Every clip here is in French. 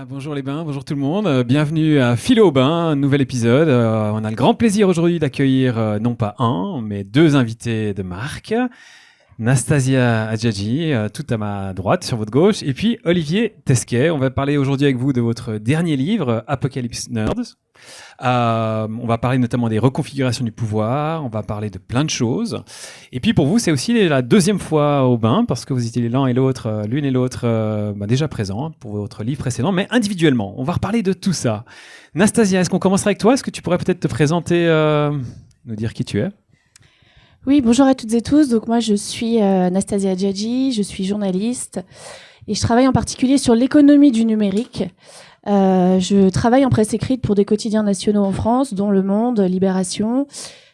Bonjour les bains, bonjour tout le monde. Bienvenue à Philo au bain, un nouvel épisode. On a le grand plaisir aujourd'hui d'accueillir non pas un, mais deux invités de marque. Nastasia Adjadji, tout à ma droite, sur votre gauche, et puis Olivier Tesquet. On va parler aujourd'hui avec vous de votre dernier livre, Apocalypse Nerds. On va parler notamment des reconfigurations du pouvoir, on va parler de plein de choses. Et puis pour vous, c'est aussi la deuxième fois au bain, parce que vous étiez l'un et l'autre, l'une et l'autre déjà présents pour votre livre précédent, mais individuellement. On va reparler de tout ça. Nastasia, est-ce qu'on commencerait avec toi? Est-ce que tu pourrais peut-être te présenter, nous dire qui tu es? Oui, bonjour à toutes et tous. Donc moi, je suis Nastasia Adjadji, je suis journaliste et je travaille en particulier sur l'économie du numérique. Je travaille en presse écrite pour des quotidiens nationaux en France, dont Le Monde, Libération,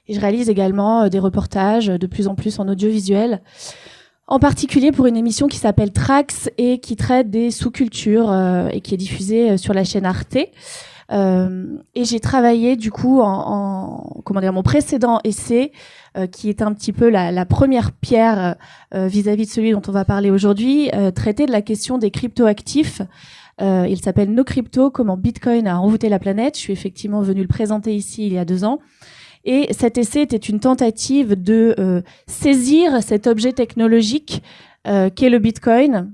et je réalise également des reportages de plus en plus en audiovisuel, en particulier pour une émission qui s'appelle Trax et qui traite des sous-cultures et qui est diffusée sur la chaîne Arte. Et j'ai travaillé du coup mon précédent essai qui est un petit peu la première pierre vis-à-vis de celui dont on va parler aujourd'hui, traiter de la question des cryptoactifs. Il s'appelle No Crypto, comment Bitcoin a envoûté la planète. Je suis effectivement venue le présenter ici il y a 2 ans. Et cet essai était une tentative de saisir cet objet technologique qu'est le Bitcoin,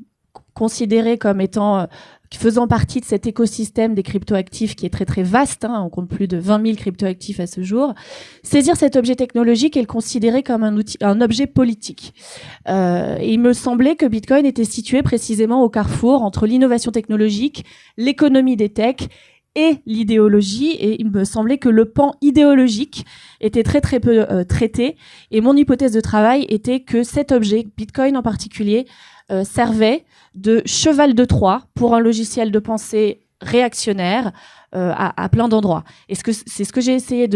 considéré comme étant faisant partie de cet écosystème des cryptoactifs qui est très très vaste, on compte plus de 20 000 cryptoactifs à ce jour. Saisir cet objet technologique et le considérer comme un objet politique. Et il me semblait que Bitcoin était situé précisément au carrefour entre l'innovation technologique, l'économie des techs et l'idéologie, et il me semblait que le pan idéologique était très très peu traité, et mon hypothèse de travail était que cet objet, Bitcoin en particulier, servait de cheval de Troie pour un logiciel de pensée réactionnaire à plein d'endroits. Et c'est ce que j'ai essayé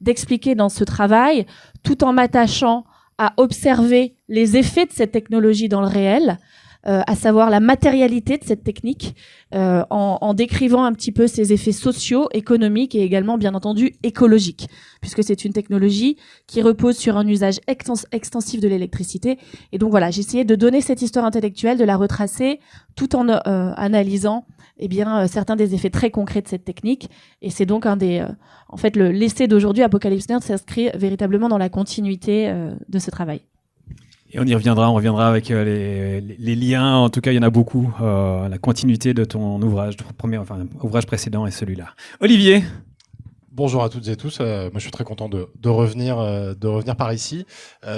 d'expliquer dans ce travail, tout en m'attachant à observer les effets de cette technologie dans le réel, à savoir la matérialité de cette technique, en décrivant un petit peu ses effets sociaux, économiques et également, bien entendu, écologiques, puisque c'est une technologie qui repose sur un usage extensif de l'électricité. Et donc voilà, j'ai essayé de donner cette histoire intellectuelle, de la retracer, tout en analysant certains des effets très concrets de cette technique. Et c'est donc l'essai d'aujourd'hui, Apocalypse Nerds, s'inscrit véritablement dans la continuité de ce travail. Et on reviendra avec les liens, en tout cas il y en a beaucoup, la continuité de ton ouvrage, ouvrage précédent et celui-là. Olivier. Bonjour à toutes et tous, moi je suis très content de revenir par ici.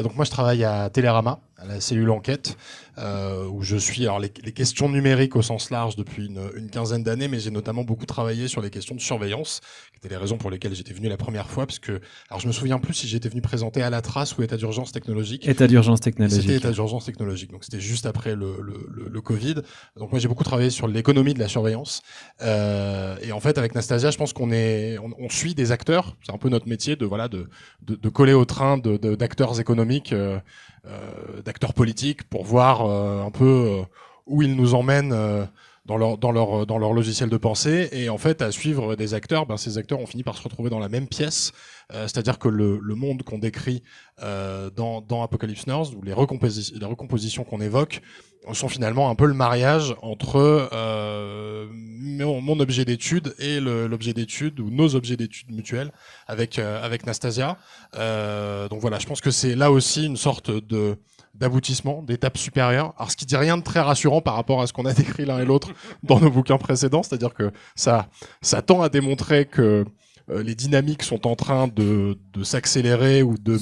Donc moi je travaille à Télérama, à la cellule enquête, où je suis les questions numériques au sens large depuis une quinzaine d'années, mais j'ai notamment beaucoup travaillé sur les questions de surveillance, qui étaient les raisons pour lesquelles j'étais venu la première fois, parce que, alors je me souviens plus si j'étais venu présenter à la trace ou état d'urgence technologique. État d'urgence technologique. C'était état d'urgence technologique, donc c'était juste après le Covid. Donc moi j'ai beaucoup travaillé sur l'économie de la surveillance, et en fait avec Nastasia, je pense qu'on suit des acteurs, c'est un peu notre métier de coller au train d'acteurs économiques, d'acteurs politiques, pour voir un peu où ils nous emmènent dans leur logiciel de pensée. Et en fait, à suivre des acteurs, ces acteurs ont fini par se retrouver dans la même pièce, c'est-à-dire que le monde qu'on décrit dans Apocalypse Nerds, ou les recompositions qu'on évoque, sont finalement un peu le mariage entre mon objet d'étude et l'objet d'étude, ou nos objets d'étude mutuels avec Nastasia. Donc voilà, je pense que c'est là aussi une sorte d'aboutissement, d'étape supérieure. Alors, ce qui dit rien de très rassurant par rapport à ce qu'on a décrit l'un et l'autre dans nos bouquins précédents, c'est-à-dire que ça tend à démontrer que les dynamiques sont en train de s'accélérer ou de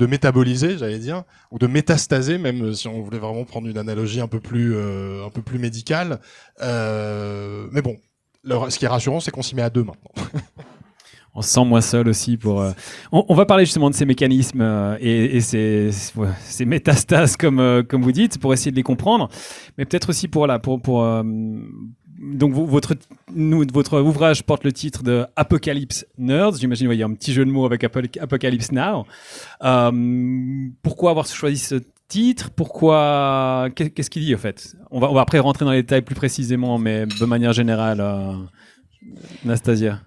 métaboliser, j'allais dire, ou de métastaser, même si on voulait vraiment prendre une analogie un peu plus médicale. Mais bon, ce qui est rassurant, c'est qu'on s'y met à deux maintenant. On se sent moins seul aussi pour. On va parler justement de ces mécanismes et ces métastases comme vous dites, pour essayer de les comprendre, mais peut-être aussi donc votre ouvrage porte le titre de Apocalypse Nerds. J'imagine il y a un petit jeu de mots avec Apocalypse Now. Pourquoi avoir choisi ce titre? Pourquoi? Qu'est-ce qu'il dit en fait? On va après rentrer dans les détails plus précisément, mais de manière générale, Nastasia.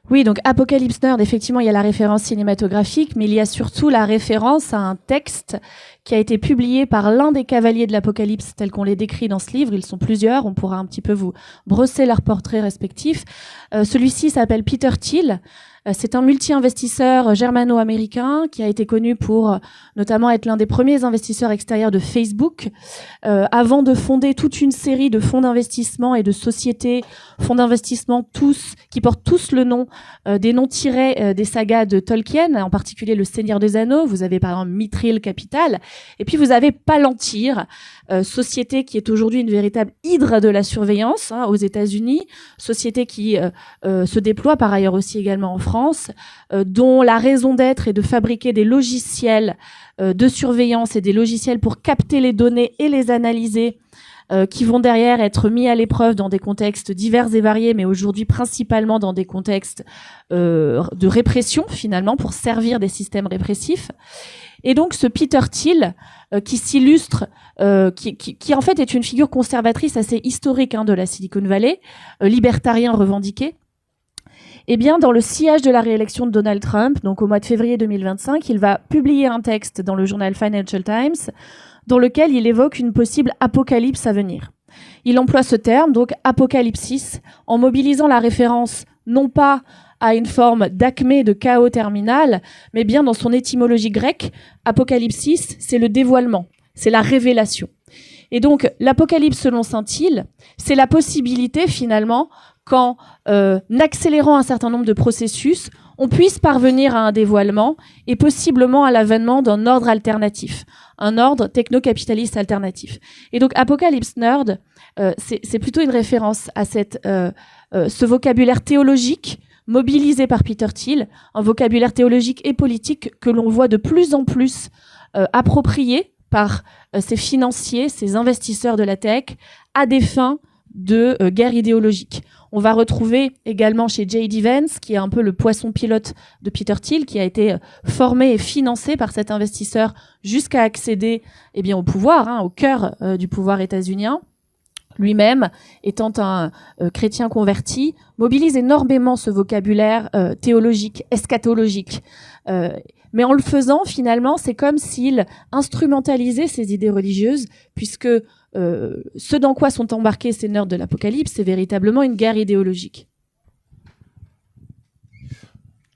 Oui, donc Apocalypse Nerd, effectivement, il y a la référence cinématographique, mais il y a surtout la référence à un texte qui a été publié par l'un des cavaliers de l'Apocalypse, tel qu'on les décrit dans ce livre. Ils sont plusieurs, on pourra un petit peu vous brosser leurs portraits respectifs. Celui-ci s'appelle Peter Thiel. C'est un multi-investisseur germano-américain qui a été connu pour notamment être l'un des premiers investisseurs extérieurs de Facebook, avant de fonder toute une série de fonds d'investissement et de sociétés, fonds d'investissement qui portent tous le nom des noms tirés des sagas de Tolkien, en particulier Le Seigneur des Anneaux. Vous avez par exemple Mithril Capital, et puis vous avez Palantir, société qui est aujourd'hui une véritable hydre de la surveillance aux États-Unis, société qui se déploie par ailleurs aussi également en France, dont la raison d'être est de fabriquer des logiciels de surveillance et des logiciels pour capter les données et les analyser, qui vont derrière être mis à l'épreuve dans des contextes divers et variés, mais aujourd'hui principalement dans des contextes de répression finalement, pour servir des systèmes répressifs. Et donc ce Peter Thiel, qui s'illustre, qui en fait est une figure conservatrice assez historique de la Silicon Valley, libertarien revendiqué, eh bien, dans le sillage de la réélection de Donald Trump, donc au mois de février 2025, il va publier un texte dans le journal Financial Times dans lequel il évoque une possible apocalypse à venir. Il emploie ce terme, donc apocalypsis, en mobilisant la référence non pas à une forme d'acmé de chaos terminal, mais bien dans son étymologie grecque, apocalypsis, c'est le dévoilement, c'est la révélation. Et donc, l'apocalypse selon saint Thiel, c'est la possibilité finalement qu'en accélérant un certain nombre de processus, on puisse parvenir à un dévoilement et possiblement à l'avènement d'un ordre alternatif, un ordre techno-capitaliste alternatif. Et donc Apocalypse Nerd, c'est plutôt une référence à ce vocabulaire théologique mobilisé par Peter Thiel, un vocabulaire théologique et politique que l'on voit de plus en plus approprié par ces financiers, ces investisseurs de la tech, à des fins de guerre idéologique. On va retrouver également chez J.D. Vance, qui est un peu le poisson pilote de Peter Thiel, qui a été formé et financé par cet investisseur jusqu'à accéder au pouvoir, au cœur du pouvoir états-unien. Lui-même, étant un chrétien converti, mobilise énormément ce vocabulaire théologique, eschatologique. Mais en le faisant, finalement, c'est comme s'il instrumentalisait ses idées religieuses, puisque ce dans quoi sont embarqués ces nerds de l'Apocalypse, c'est véritablement une guerre idéologique.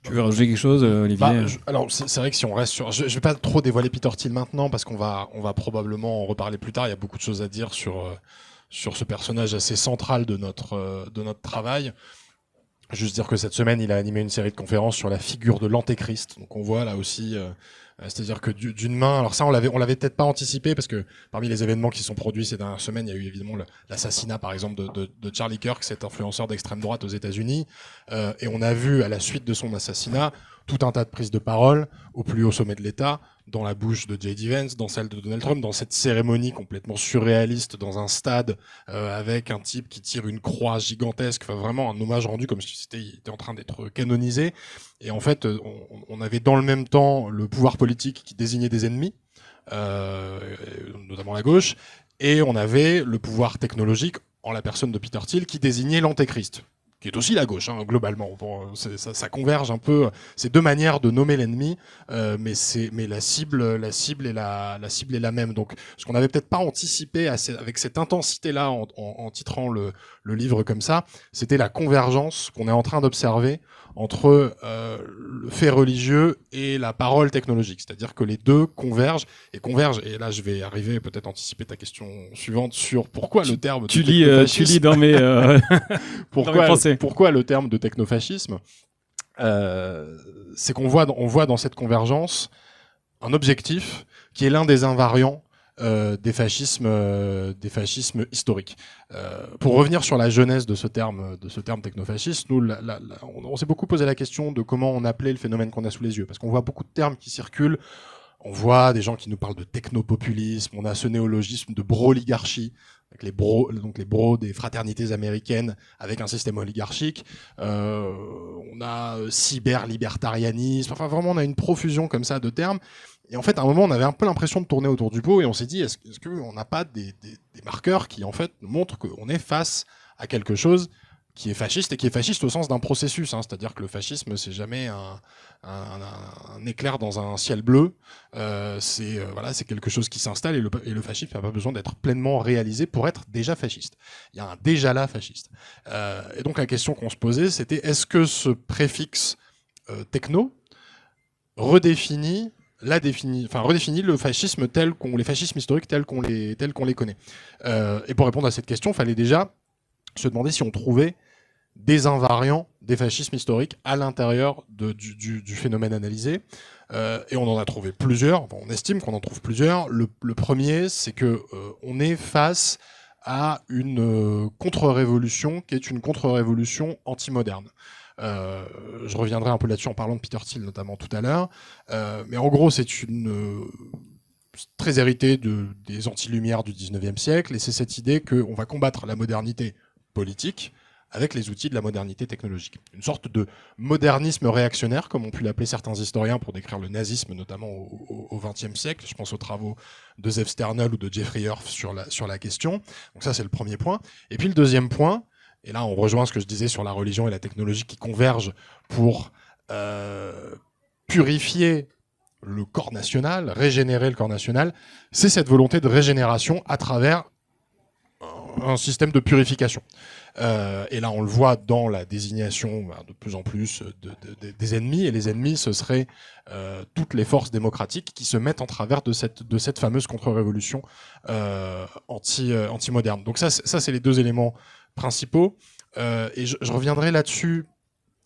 Tu veux rajouter quelque chose, Olivier? Alors, c'est vrai que si on reste sur... Je vais pas trop dévoiler Peter Thiel maintenant, parce qu'on va probablement en reparler plus tard. Il y a beaucoup de choses à dire sur ce personnage assez central de notre travail. Juste dire que cette semaine, il a animé une série de conférences sur la figure de l'antéchrist. Donc on voit là aussi, c'est-à-dire que d'une main, alors ça on l'avait peut-être pas anticipé, parce que parmi les événements qui sont produits ces dernières semaines, il y a eu évidemment l'assassinat par exemple de Charlie Kirk, cet influenceur d'extrême droite aux États-Unis, et on a vu à la suite de son assassinat tout un tas de prises de parole au plus haut sommet de l'État, dans la bouche de J.D. Vance, dans celle de Donald Trump, dans cette cérémonie complètement surréaliste dans un stade avec un type qui tire une croix gigantesque, enfin vraiment un hommage rendu comme si il était en train d'être canonisé. Et en fait, on avait dans le même temps le pouvoir politique qui désignait des ennemis, notamment la gauche, et on avait le pouvoir technologique en la personne de Peter Thiel qui désignait l'antéchrist, qui est aussi la gauche, globalement. Bon, ça converge un peu. C'est deux manières de nommer l'ennemi, mais la cible est la même. Donc, ce qu'on n'avait peut-être pas anticipé avec cette intensité-là en titrant le livre comme ça, c'était la convergence qu'on est en train d'observer entre le fait religieux et la parole technologique. C'est-à-dire que les deux convergent. Et là, je vais arriver peut-être anticiper ta question suivante sur pourquoi le terme tu lis dans mes pourquoi le terme de technofascisme. C'est qu'on voit dans cette convergence un objectif qui est l'un des invariants des fascismes historiques. Pour revenir sur la genèse de ce terme technofasciste, nous, on s'est beaucoup posé la question de comment on appelait le phénomène qu'on a sous les yeux, parce qu'on voit beaucoup de termes qui circulent. On voit des gens qui nous parlent de technopopulisme, on a ce néologisme de broligarchie, avec les bros des fraternités américaines avec un système oligarchique. On a cyberlibertarianisme, enfin vraiment on a une profusion comme ça de termes. Et en fait, à un moment, on avait un peu l'impression de tourner autour du pot et on s'est dit, est-ce qu'on n'a pas des marqueurs qui, en fait, nous montrent qu'on est face à quelque chose qui est fasciste, et qui est fasciste au sens d'un processus, hein, c'est-à-dire que le fascisme, c'est jamais un éclair dans un ciel bleu, c'est quelque chose qui s'installe, et le fascisme n'a pas besoin d'être pleinement réalisé pour être déjà fasciste. Il y a un déjà là fasciste. Et donc la question qu'on se posait, c'était est-ce que ce préfixe techno redéfinit le fascisme les fascismes historiques tels qu'on les connaît. Et pour répondre à cette question, il fallait déjà se demander si on trouvait des invariants des fascismes historiques à l'intérieur du phénomène analysé. Et on en a trouvé plusieurs, enfin, on estime qu'on en trouve plusieurs. Le premier, c'est que on est face à une contre-révolution qui est une contre-révolution anti-moderne. Je reviendrai un peu là-dessus en parlant de Peter Thiel notamment tout à l'heure. Mais en gros, c'est très hérité des anti-lumières du 19e siècle, et c'est cette idée qu'on va combattre la modernité politique avec les outils de la modernité technologique. Une sorte de modernisme réactionnaire, comme ont pu l'appeler certains historiens pour décrire le nazisme, notamment au XXe siècle. Je pense aux travaux de Zev Sternel ou de Jeffrey Hirsch sur la question. Donc ça, c'est le premier point. Et puis le deuxième point, et là on rejoint ce que je disais sur la religion et la technologie qui convergent pour purifier le corps national, régénérer le corps national, c'est cette volonté de régénération à travers un système de purification. Et là, on le voit dans la désignation de plus en plus des ennemis, et les ennemis, ce seraient toutes les forces démocratiques qui se mettent en travers de cette fameuse contre-révolution anti-moderne. Donc ça, c'est les deux éléments principaux. Et je reviendrai là-dessus.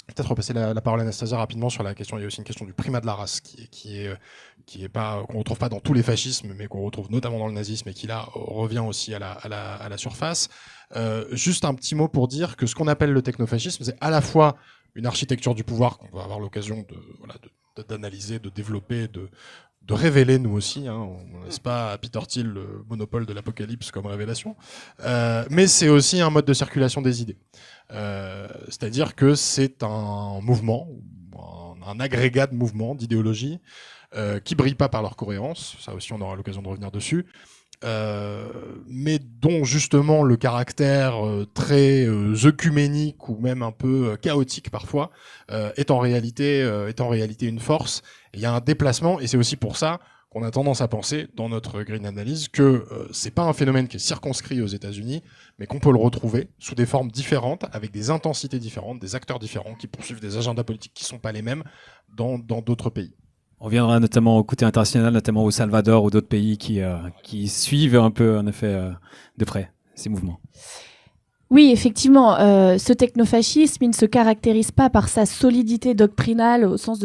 Peut-être repasser la parole à Anastasia rapidement sur la question. Il y a aussi une question du primat de la race qu'on retrouve pas dans tous les fascismes, mais qu'on retrouve notamment dans le nazisme, et qui là revient aussi à la surface. Juste un petit mot pour dire que ce qu'on appelle le technofascisme, c'est à la fois une architecture du pouvoir qu'on va avoir l'occasion d'analyser, de développer, de révéler nous aussi, hein. On ne laisse pas à Peter Thiel le monopole de l'apocalypse comme révélation, mais c'est aussi un mode de circulation des idées. C'est-à-dire que c'est un mouvement, un agrégat de mouvements, d'idéologies, qui brillent pas par leur cohérence, ça aussi on aura l'occasion de revenir dessus, mais dont justement le caractère très œcuménique ou même un peu chaotique parfois est en réalité une force. Il y a un déplacement, et c'est aussi pour ça qu'on a tendance à penser dans notre green analyse que c'est pas un phénomène qui est circonscrit aux États-Unis, mais qu'on peut le retrouver sous des formes différentes, avec des intensités différentes, des acteurs différents qui poursuivent des agendas politiques qui sont pas les mêmes dans d'autres pays. On reviendra notamment au côté international, notamment au Salvador ou d'autres pays qui suivent un peu en effet de près ces mouvements. Oui, effectivement, ce technofascisme, il ne se caractérise pas par sa solidité doctrinale au sens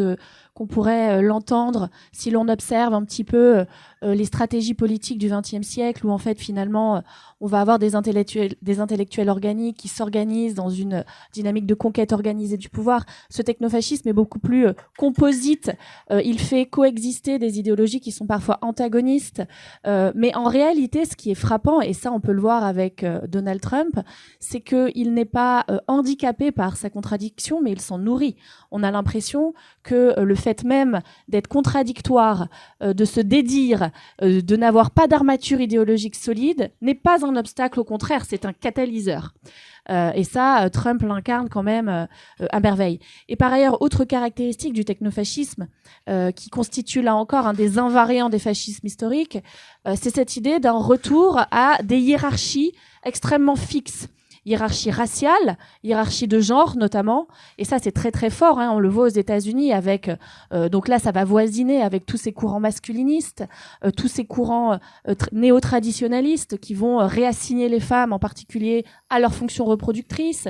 qu'on pourrait l'entendre si l'on observe un petit peu les stratégies politiques du XXe siècle, où en fait finalement on va avoir des intellectuels organiques qui s'organisent dans une dynamique de conquête organisée du pouvoir. Ce technofascisme est beaucoup plus composite. Il fait coexister des idéologies qui sont parfois antagonistes. Mais en réalité, ce qui est frappant, et ça on peut le voir avec Donald Trump, c'est qu'il n'est pas handicapé par sa contradiction, mais il s'en nourrit. On a l'impression que le fait même d'être contradictoire, de se dédire, de n'avoir pas d'armature idéologique solide, n'est pas un obstacle, au contraire, c'est un catalyseur. Et ça, Trump l'incarne quand même à merveille. Et par ailleurs, autre caractéristique du technofascisme, qui constitue là encore un des invariants des fascismes historiques, c'est cette idée d'un retour à des hiérarchies extrêmement fixes. Hiérarchie raciale, hiérarchie de genre notamment, et ça c'est très très fort, hein, on le voit aux États-Unis avec, donc là ça va voisiner avec tous ces courants masculinistes, tous ces courants néo-traditionnalistes qui vont réassigner les femmes en particulier à leur fonction reproductrice,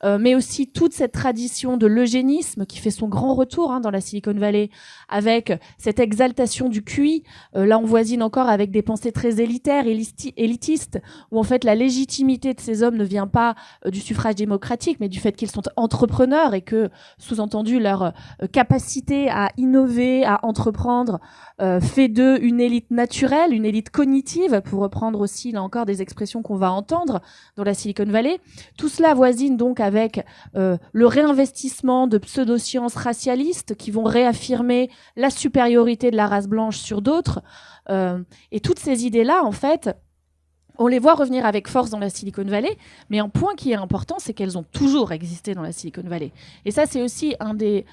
mais aussi toute cette tradition de l'eugénisme qui fait son grand retour, hein, dans la Silicon Valley, avec cette exaltation du QI. Là on voisine encore avec des pensées très élitaires, élitistes, où en fait la légitimité de ces hommes ne vient pas du suffrage démocratique, mais du fait qu'ils sont entrepreneurs, et que, sous-entendu, leur capacité à innover, à entreprendre, fait d'eux une élite naturelle, une élite cognitive, pour reprendre aussi, là encore, des expressions qu'on va entendre dans la Silicon Valley. Tout cela voisine donc avec le réinvestissement de pseudosciences racialistes qui vont réaffirmer la supériorité de la race blanche sur d'autres. Et toutes ces idées-là, en fait, On les voit revenir avec force dans la Silicon Valley, mais un point qui est important, c'est qu'elles ont toujours existé dans la Silicon Valley. Et ça, c'est aussi un des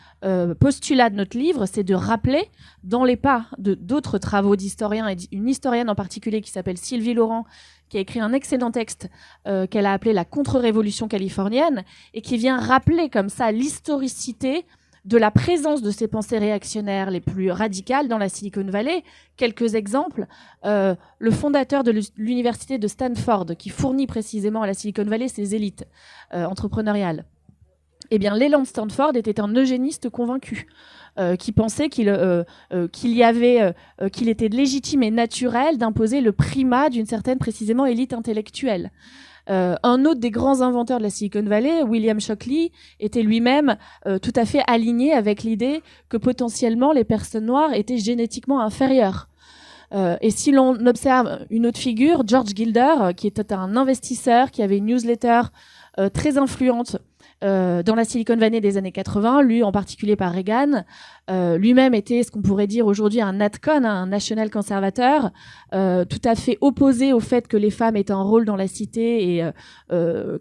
postulats de notre livre, c'est de rappeler, dans les pas d'autres travaux d'historiens, et une historienne en particulier qui s'appelle Sylvie Laurent, qui a écrit un excellent texte qu'elle a appelé la contre-révolution californienne, et qui vient rappeler comme ça l'historicité de la présence de ces pensées réactionnaires les plus radicales dans la Silicon Valley. Quelques exemples. Le fondateur de l'université de Stanford, qui fournit précisément à la Silicon Valley ses élites entrepreneuriales. Eh bien, Leland Stanford était un eugéniste convaincu, qui pensait qu'il était légitime et naturel d'imposer le primat d'une certaine, précisément, élite intellectuelle. Un autre des grands inventeurs de la Silicon Valley, William Shockley, était lui-même tout à fait aligné avec l'idée que potentiellement les personnes noires étaient génétiquement inférieures. Et si l'on observe une autre figure, George Gilder, qui était un investisseur, qui avait une newsletter très influente dans la Silicon Valley des années 80, lu en particulier par Reagan, lui-même était ce qu'on pourrait dire aujourd'hui un NatCon, un national conservateur, tout à fait opposé au fait que les femmes aient un rôle dans la cité et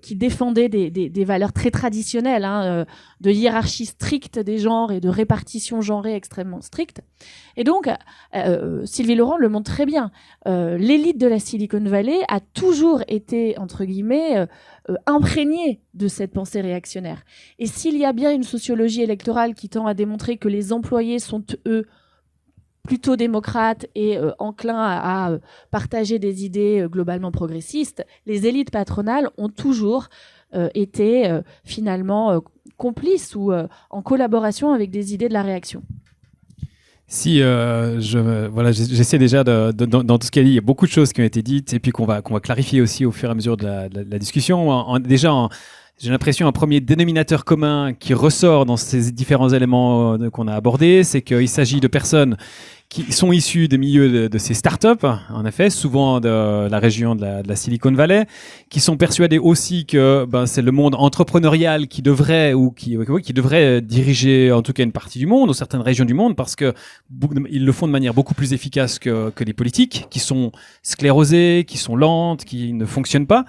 qui défendait des valeurs très traditionnelles, de hiérarchie stricte des genres et de répartition genrée extrêmement stricte. Et donc, Sylvie Laurent le montre très bien. L'élite de la Silicon Valley a toujours été, entre guillemets, imprégnée de cette pensée réactionnaire. Et s'il y a bien une sociologie électorale qui tend à démontrer que les employés sont, eux, plutôt démocrates et enclins à partager des idées globalement progressistes, les élites patronales ont toujours été finalement complices ou en collaboration avec des idées de la réaction. Si j'essaie déjà dans tout ce qu'elle dit, il y a beaucoup de choses qui ont été dites et puis qu'on va clarifier aussi au fur et à mesure de la discussion. J'ai l'impression un premier dénominateur commun qui ressort dans ces différents éléments qu'on a abordés, c'est qu'il s'agit de personnes qui sont issus des milieux de ces startups, en effet, souvent de la région de la Silicon Valley, qui sont persuadés aussi que c'est le monde entrepreneurial qui devrait diriger en tout cas une partie du monde ou certaines régions du monde, parce que ils le font de manière beaucoup plus efficace que les politiques, qui sont sclérosées, qui sont lentes, qui ne fonctionnent pas,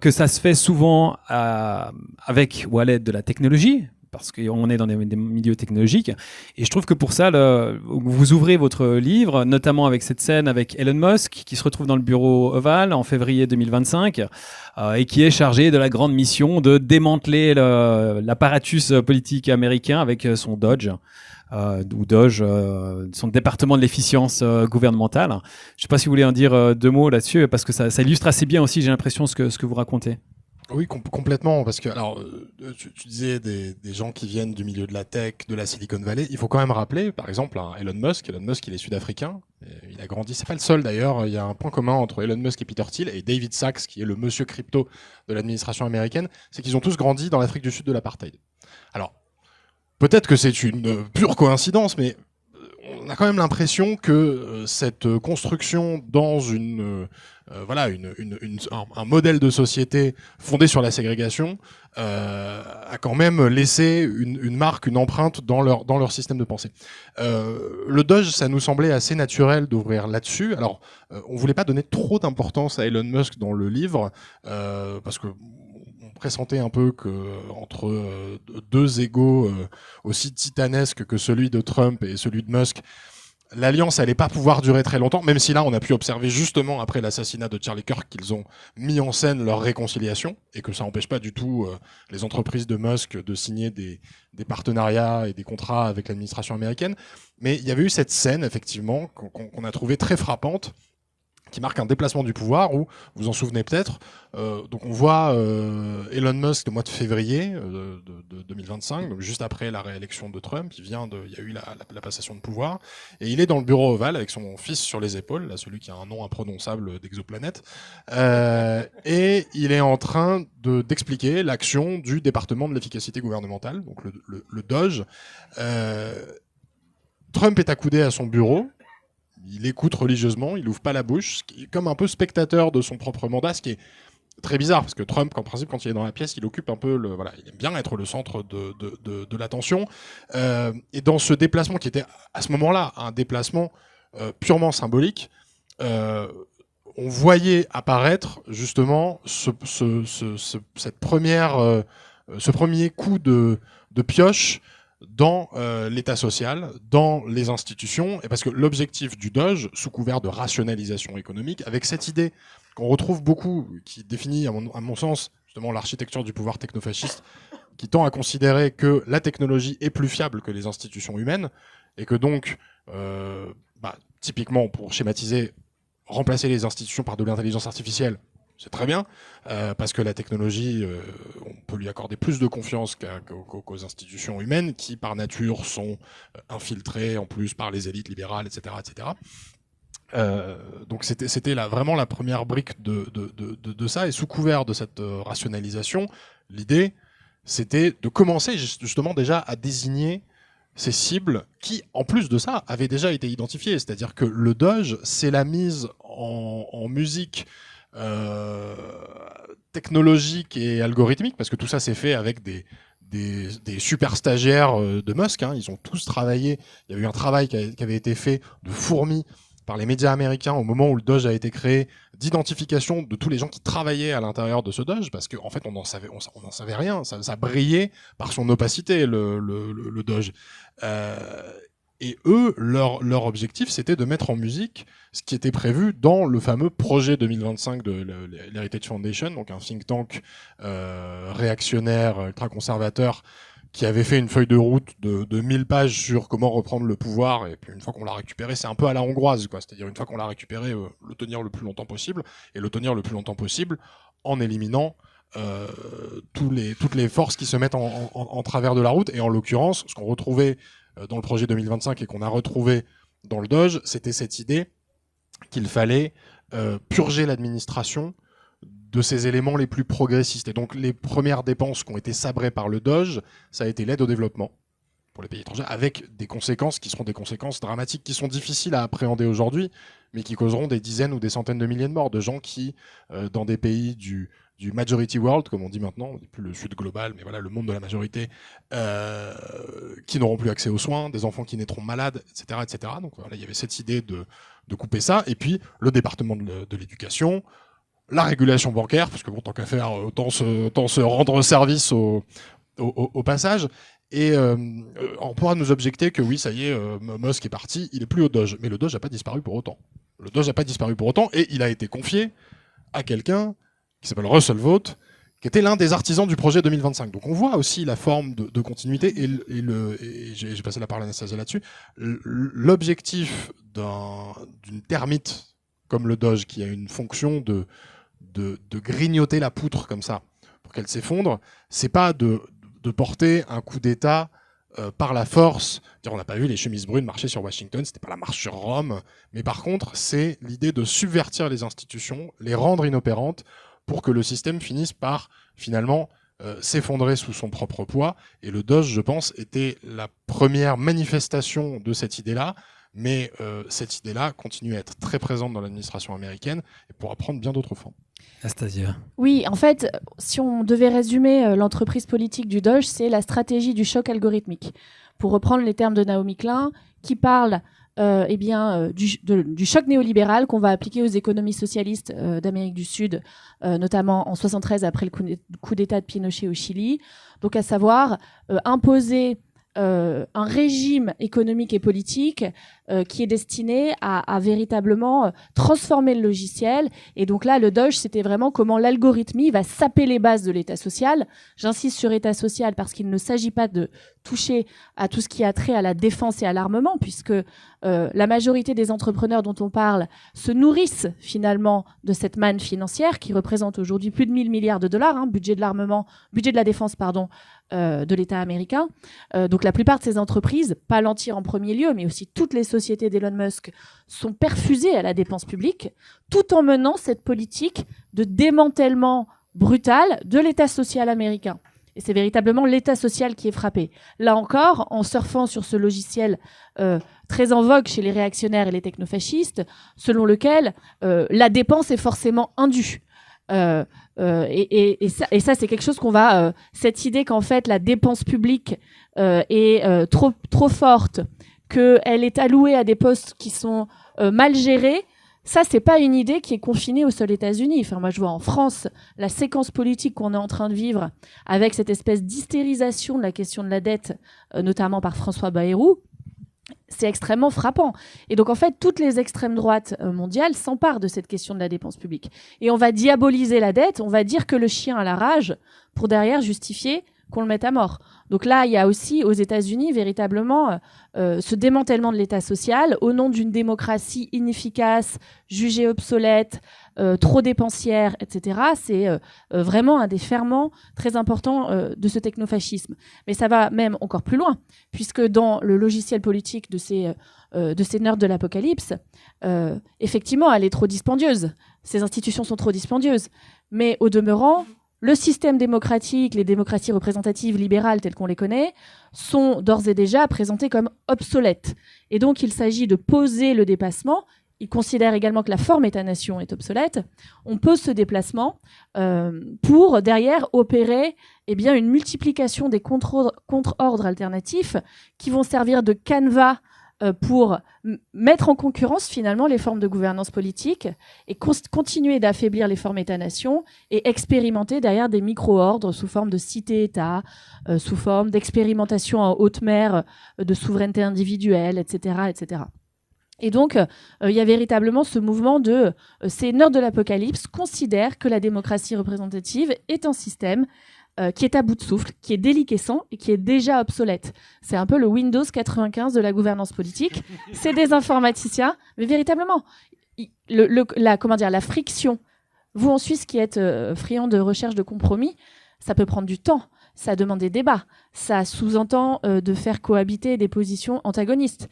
que ça se fait souvent avec ou à l'aide de la technologie, parce qu'on est dans des milieux technologiques. Et je trouve que pour ça, vous ouvrez votre livre, notamment avec cette scène avec Elon Musk, qui se retrouve dans le bureau Oval en février 2025, et qui est chargé de la grande mission de démanteler l'apparatus politique américain avec son Dodge. Son département de l'efficience gouvernementale. Je ne sais pas si vous voulez en dire deux mots là-dessus, parce que ça illustre assez bien aussi, j'ai l'impression, ce que vous racontez. Oui, complètement, parce que alors tu disais des gens qui viennent du milieu de la tech, de la Silicon Valley. Il faut quand même rappeler, par exemple, Elon Musk, il est sud-africain. Il a grandi, c'est pas le seul d'ailleurs. Il y a un point commun entre Elon Musk et Peter Thiel et David Sachs, qui est le monsieur crypto de l'administration américaine, c'est qu'ils ont tous grandi dans l'Afrique du Sud de l'apartheid. Alors, peut-être que c'est une pure coïncidence, mais on a quand même l'impression que cette construction dans un modèle de société fondé sur la ségrégation a quand même laissé une marque, une empreinte dans leur système de pensée. Le Doge, ça nous semblait assez naturel d'ouvrir là-dessus. Alors, on voulait pas donner trop d'importance à Elon Musk dans le livre parce que on pressentait un peu que entre deux égos aussi titanesques que celui de Trump et celui de Musk, l'alliance allait pas pouvoir durer très longtemps, même si là on a pu observer justement après l'assassinat de Charlie Kirk qu'ils ont mis en scène leur réconciliation et que ça n'empêche pas du tout les entreprises de Musk de signer des partenariats et des contrats avec l'administration américaine. Mais il y avait eu cette scène effectivement qu'on a trouvée très frappante, qui marque un déplacement du pouvoir où, vous vous en souvenez peut-être, donc on voit Elon Musk le mois de février de 2025, donc juste après la réélection de Trump, il y a eu la passation de pouvoir, et il est dans le bureau Oval avec son fils sur les épaules, là celui qui a un nom imprononçable d'exoplanète, et il est en train d'expliquer l'action du département de l'efficacité gouvernementale, donc le DOGE. Trump est accoudé à son bureau. Il écoute religieusement, il ouvre pas la bouche, comme un peu spectateur de son propre mandat, ce qui est très bizarre, parce que Trump, en principe, quand il est dans la pièce, il occupe un peu il aime bien être le centre de l'attention. Et dans ce déplacement qui était, à ce moment-là, un déplacement purement symbolique, on voyait apparaître justement cette première, ce premier coup de pioche dans l'état social, dans les institutions, et parce que l'objectif du Doge, sous couvert de rationalisation économique, avec cette idée qu'on retrouve beaucoup, qui définit à mon sens justement l'architecture du pouvoir technofasciste, qui tend à considérer que la technologie est plus fiable que les institutions humaines, et que donc, typiquement, pour schématiser, remplacer les institutions par de l'intelligence artificielle, c'est très bien, parce que la technologie, on peut lui accorder plus de confiance qu'aux institutions humaines, qui par nature sont infiltrées en plus par les élites libérales, etc., etc. Donc c'était vraiment la première brique de ça, et sous couvert de cette rationalisation, l'idée, c'était de commencer justement déjà à désigner ces cibles qui, en plus de ça, avaient déjà été identifiées. C'est-à-dire que le Doge, c'est la mise en musique technologique et algorithmique, parce que tout ça s'est fait avec des super stagiaires de Musk. Ils ont tous travaillé. Il y a eu un travail qui avait été fait de fourmi par les médias américains au moment où le Doge a été créé, d'identification de tous les gens qui travaillaient à l'intérieur de ce Doge, parce qu'en fait on n'en savait rien, ça brillait par son opacité, le Doge. Et eux, leur objectif, c'était de mettre en musique ce qui était prévu dans le fameux projet 2025 de l'Heritage Foundation, donc un think tank réactionnaire, ultra-conservateur, qui avait fait une feuille de route de 1000 pages sur comment reprendre le pouvoir, et puis une fois qu'on l'a récupéré, c'est un peu à la hongroise, quoi. C'est-à-dire une fois qu'on l'a récupéré, le tenir le plus longtemps possible, et le tenir le plus longtemps possible en éliminant toutes les forces qui se mettent en travers de la route. Et en l'occurrence, ce qu'on retrouvait dans le projet 2025 et qu'on a retrouvé dans le Doge, c'était cette idée qu'il fallait purger l'administration de ces éléments les plus progressistes. Et donc les premières dépenses qui ont été sabrées par le Doge, ça a été l'aide au développement pour les pays étrangers, avec des conséquences qui seront des conséquences dramatiques, qui sont difficiles à appréhender aujourd'hui, mais qui causeront des dizaines ou des centaines de milliers de morts, de gens qui, dans des pays du majority world, comme on dit maintenant, on dit plus le sud global, mais voilà, le monde de la majorité, qui n'auront plus accès aux soins, des enfants qui naîtront malades, etc., etc. Donc voilà, il y avait cette idée de couper ça, et puis le département de l'éducation, la régulation bancaire, parce que bon, tant qu'à faire, autant se rendre service au passage. Et on pourra nous objecter que oui, ça y est, Musk est parti, il est plus au Doge. Mais le Doge n'a pas disparu pour autant. Le Doge n'a pas disparu pour autant, et il a été confié à quelqu'un qui s'appelle Russell Vought, qui était l'un des artisans du projet 2025. Donc on voit aussi la forme de continuité, et j'ai passé la parole à Anastasia là-dessus. L'objectif d'une termite comme le Doge, qui a une fonction de grignoter la poutre comme ça pour qu'elle s'effondre, c'est pas de porter un coup d'État par la force. On n'a pas vu les chemises brunes marcher sur Washington, c'était pas la marche sur Rome, mais par contre c'est l'idée de subvertir les institutions, les rendre inopérantes pour que le système finisse par finalement s'effondrer sous son propre poids. Et le Doge, je pense, était la première manifestation de cette idée-là. Mais cette idée-là continue à être très présente dans l'administration américaine et pourra prendre bien d'autres formes. Anastasia. Oui, en fait, si on devait résumer l'entreprise politique du Doge, c'est la stratégie du choc algorithmique. Pour reprendre les termes de Naomi Klein, qui parle du choc néolibéral qu'on va appliquer aux économies socialistes d'Amérique du Sud, notamment en 73 après le coup d'État de Pinochet au Chili. Donc à savoir imposer un régime économique et politique qui est destiné à véritablement transformer le logiciel. Et donc là, le Doge, c'était vraiment comment l'algorithmie va saper les bases de l'État social. J'insiste sur État social parce qu'il ne s'agit pas de toucher à tout ce qui a trait à la défense et à l'armement, puisque la majorité des entrepreneurs dont on parle se nourrissent finalement de cette manne financière qui représente aujourd'hui plus de 1000 milliards de dollars, budget de la défense, de l'État américain. Donc la plupart de ces entreprises, Palantir en premier lieu, mais aussi toutes les sociétés d'Elon Musk, sont perfusées à la dépense publique, tout en menant cette politique de démantèlement brutal de l'État social américain. Et c'est véritablement l'État social qui est frappé. Là encore, en surfant sur ce logiciel très en vogue chez les réactionnaires et les technofascistes, selon lequel la dépense est forcément indue. Et ça c'est quelque chose qu'on va cette idée qu'en fait la dépense publique est trop forte, qu'elle est allouée à des postes qui sont mal gérés, Ça, c'est pas une idée qui est confinée aux seuls États-Unis. Enfin, moi, je vois en France la séquence politique qu'on est en train de vivre avec cette espèce d'hystérisation de la question de la dette, notamment par François Bayrou. C'est extrêmement frappant. Et donc, en fait, toutes les extrêmes droites mondiales s'emparent de cette question de la dépense publique. Et on va diaboliser la dette, on va dire que le chien a la rage pour derrière justifier qu'on le mette à mort. Donc là, il y a aussi aux États-Unis véritablement ce démantèlement de l'État social au nom d'une démocratie inefficace, jugée obsolète, trop dépensière, etc. C'est vraiment un des ferments très importants de ce technofascisme. Mais ça va même encore plus loin, puisque dans le logiciel politique de ces nerds de l'apocalypse, effectivement, elle est trop dispendieuse. Ces institutions sont trop dispendieuses. Mais au demeurant, le système démocratique, les démocraties représentatives libérales telles qu'on les connaît, sont d'ores et déjà présentées comme obsolètes. Et donc, il s'agit de poser le dépassement. Il considère également que la forme État-nation est obsolète. On pose ce déplacement pour, derrière, opérer une multiplication des contre-ordres alternatifs qui vont servir de canevas pour mettre en concurrence finalement les formes de gouvernance politique et continuer d'affaiblir les formes État-nation et expérimenter derrière des micro-ordres sous forme de cité-État, sous forme d'expérimentation en haute mer, de souveraineté individuelle, etc., etc. Et donc, il y a véritablement ce mouvement de ces nerds de l'apocalypse considèrent que la démocratie représentative est un système qui est à bout de souffle, qui est déliquescent et qui est déjà obsolète. C'est un peu le Windows 95 de la gouvernance politique. C'est des informaticiens, mais véritablement, la friction. Vous, en Suisse, qui êtes friand de recherche de compromis, ça peut prendre du temps, ça demande des débats, ça sous-entend de faire cohabiter des positions antagonistes.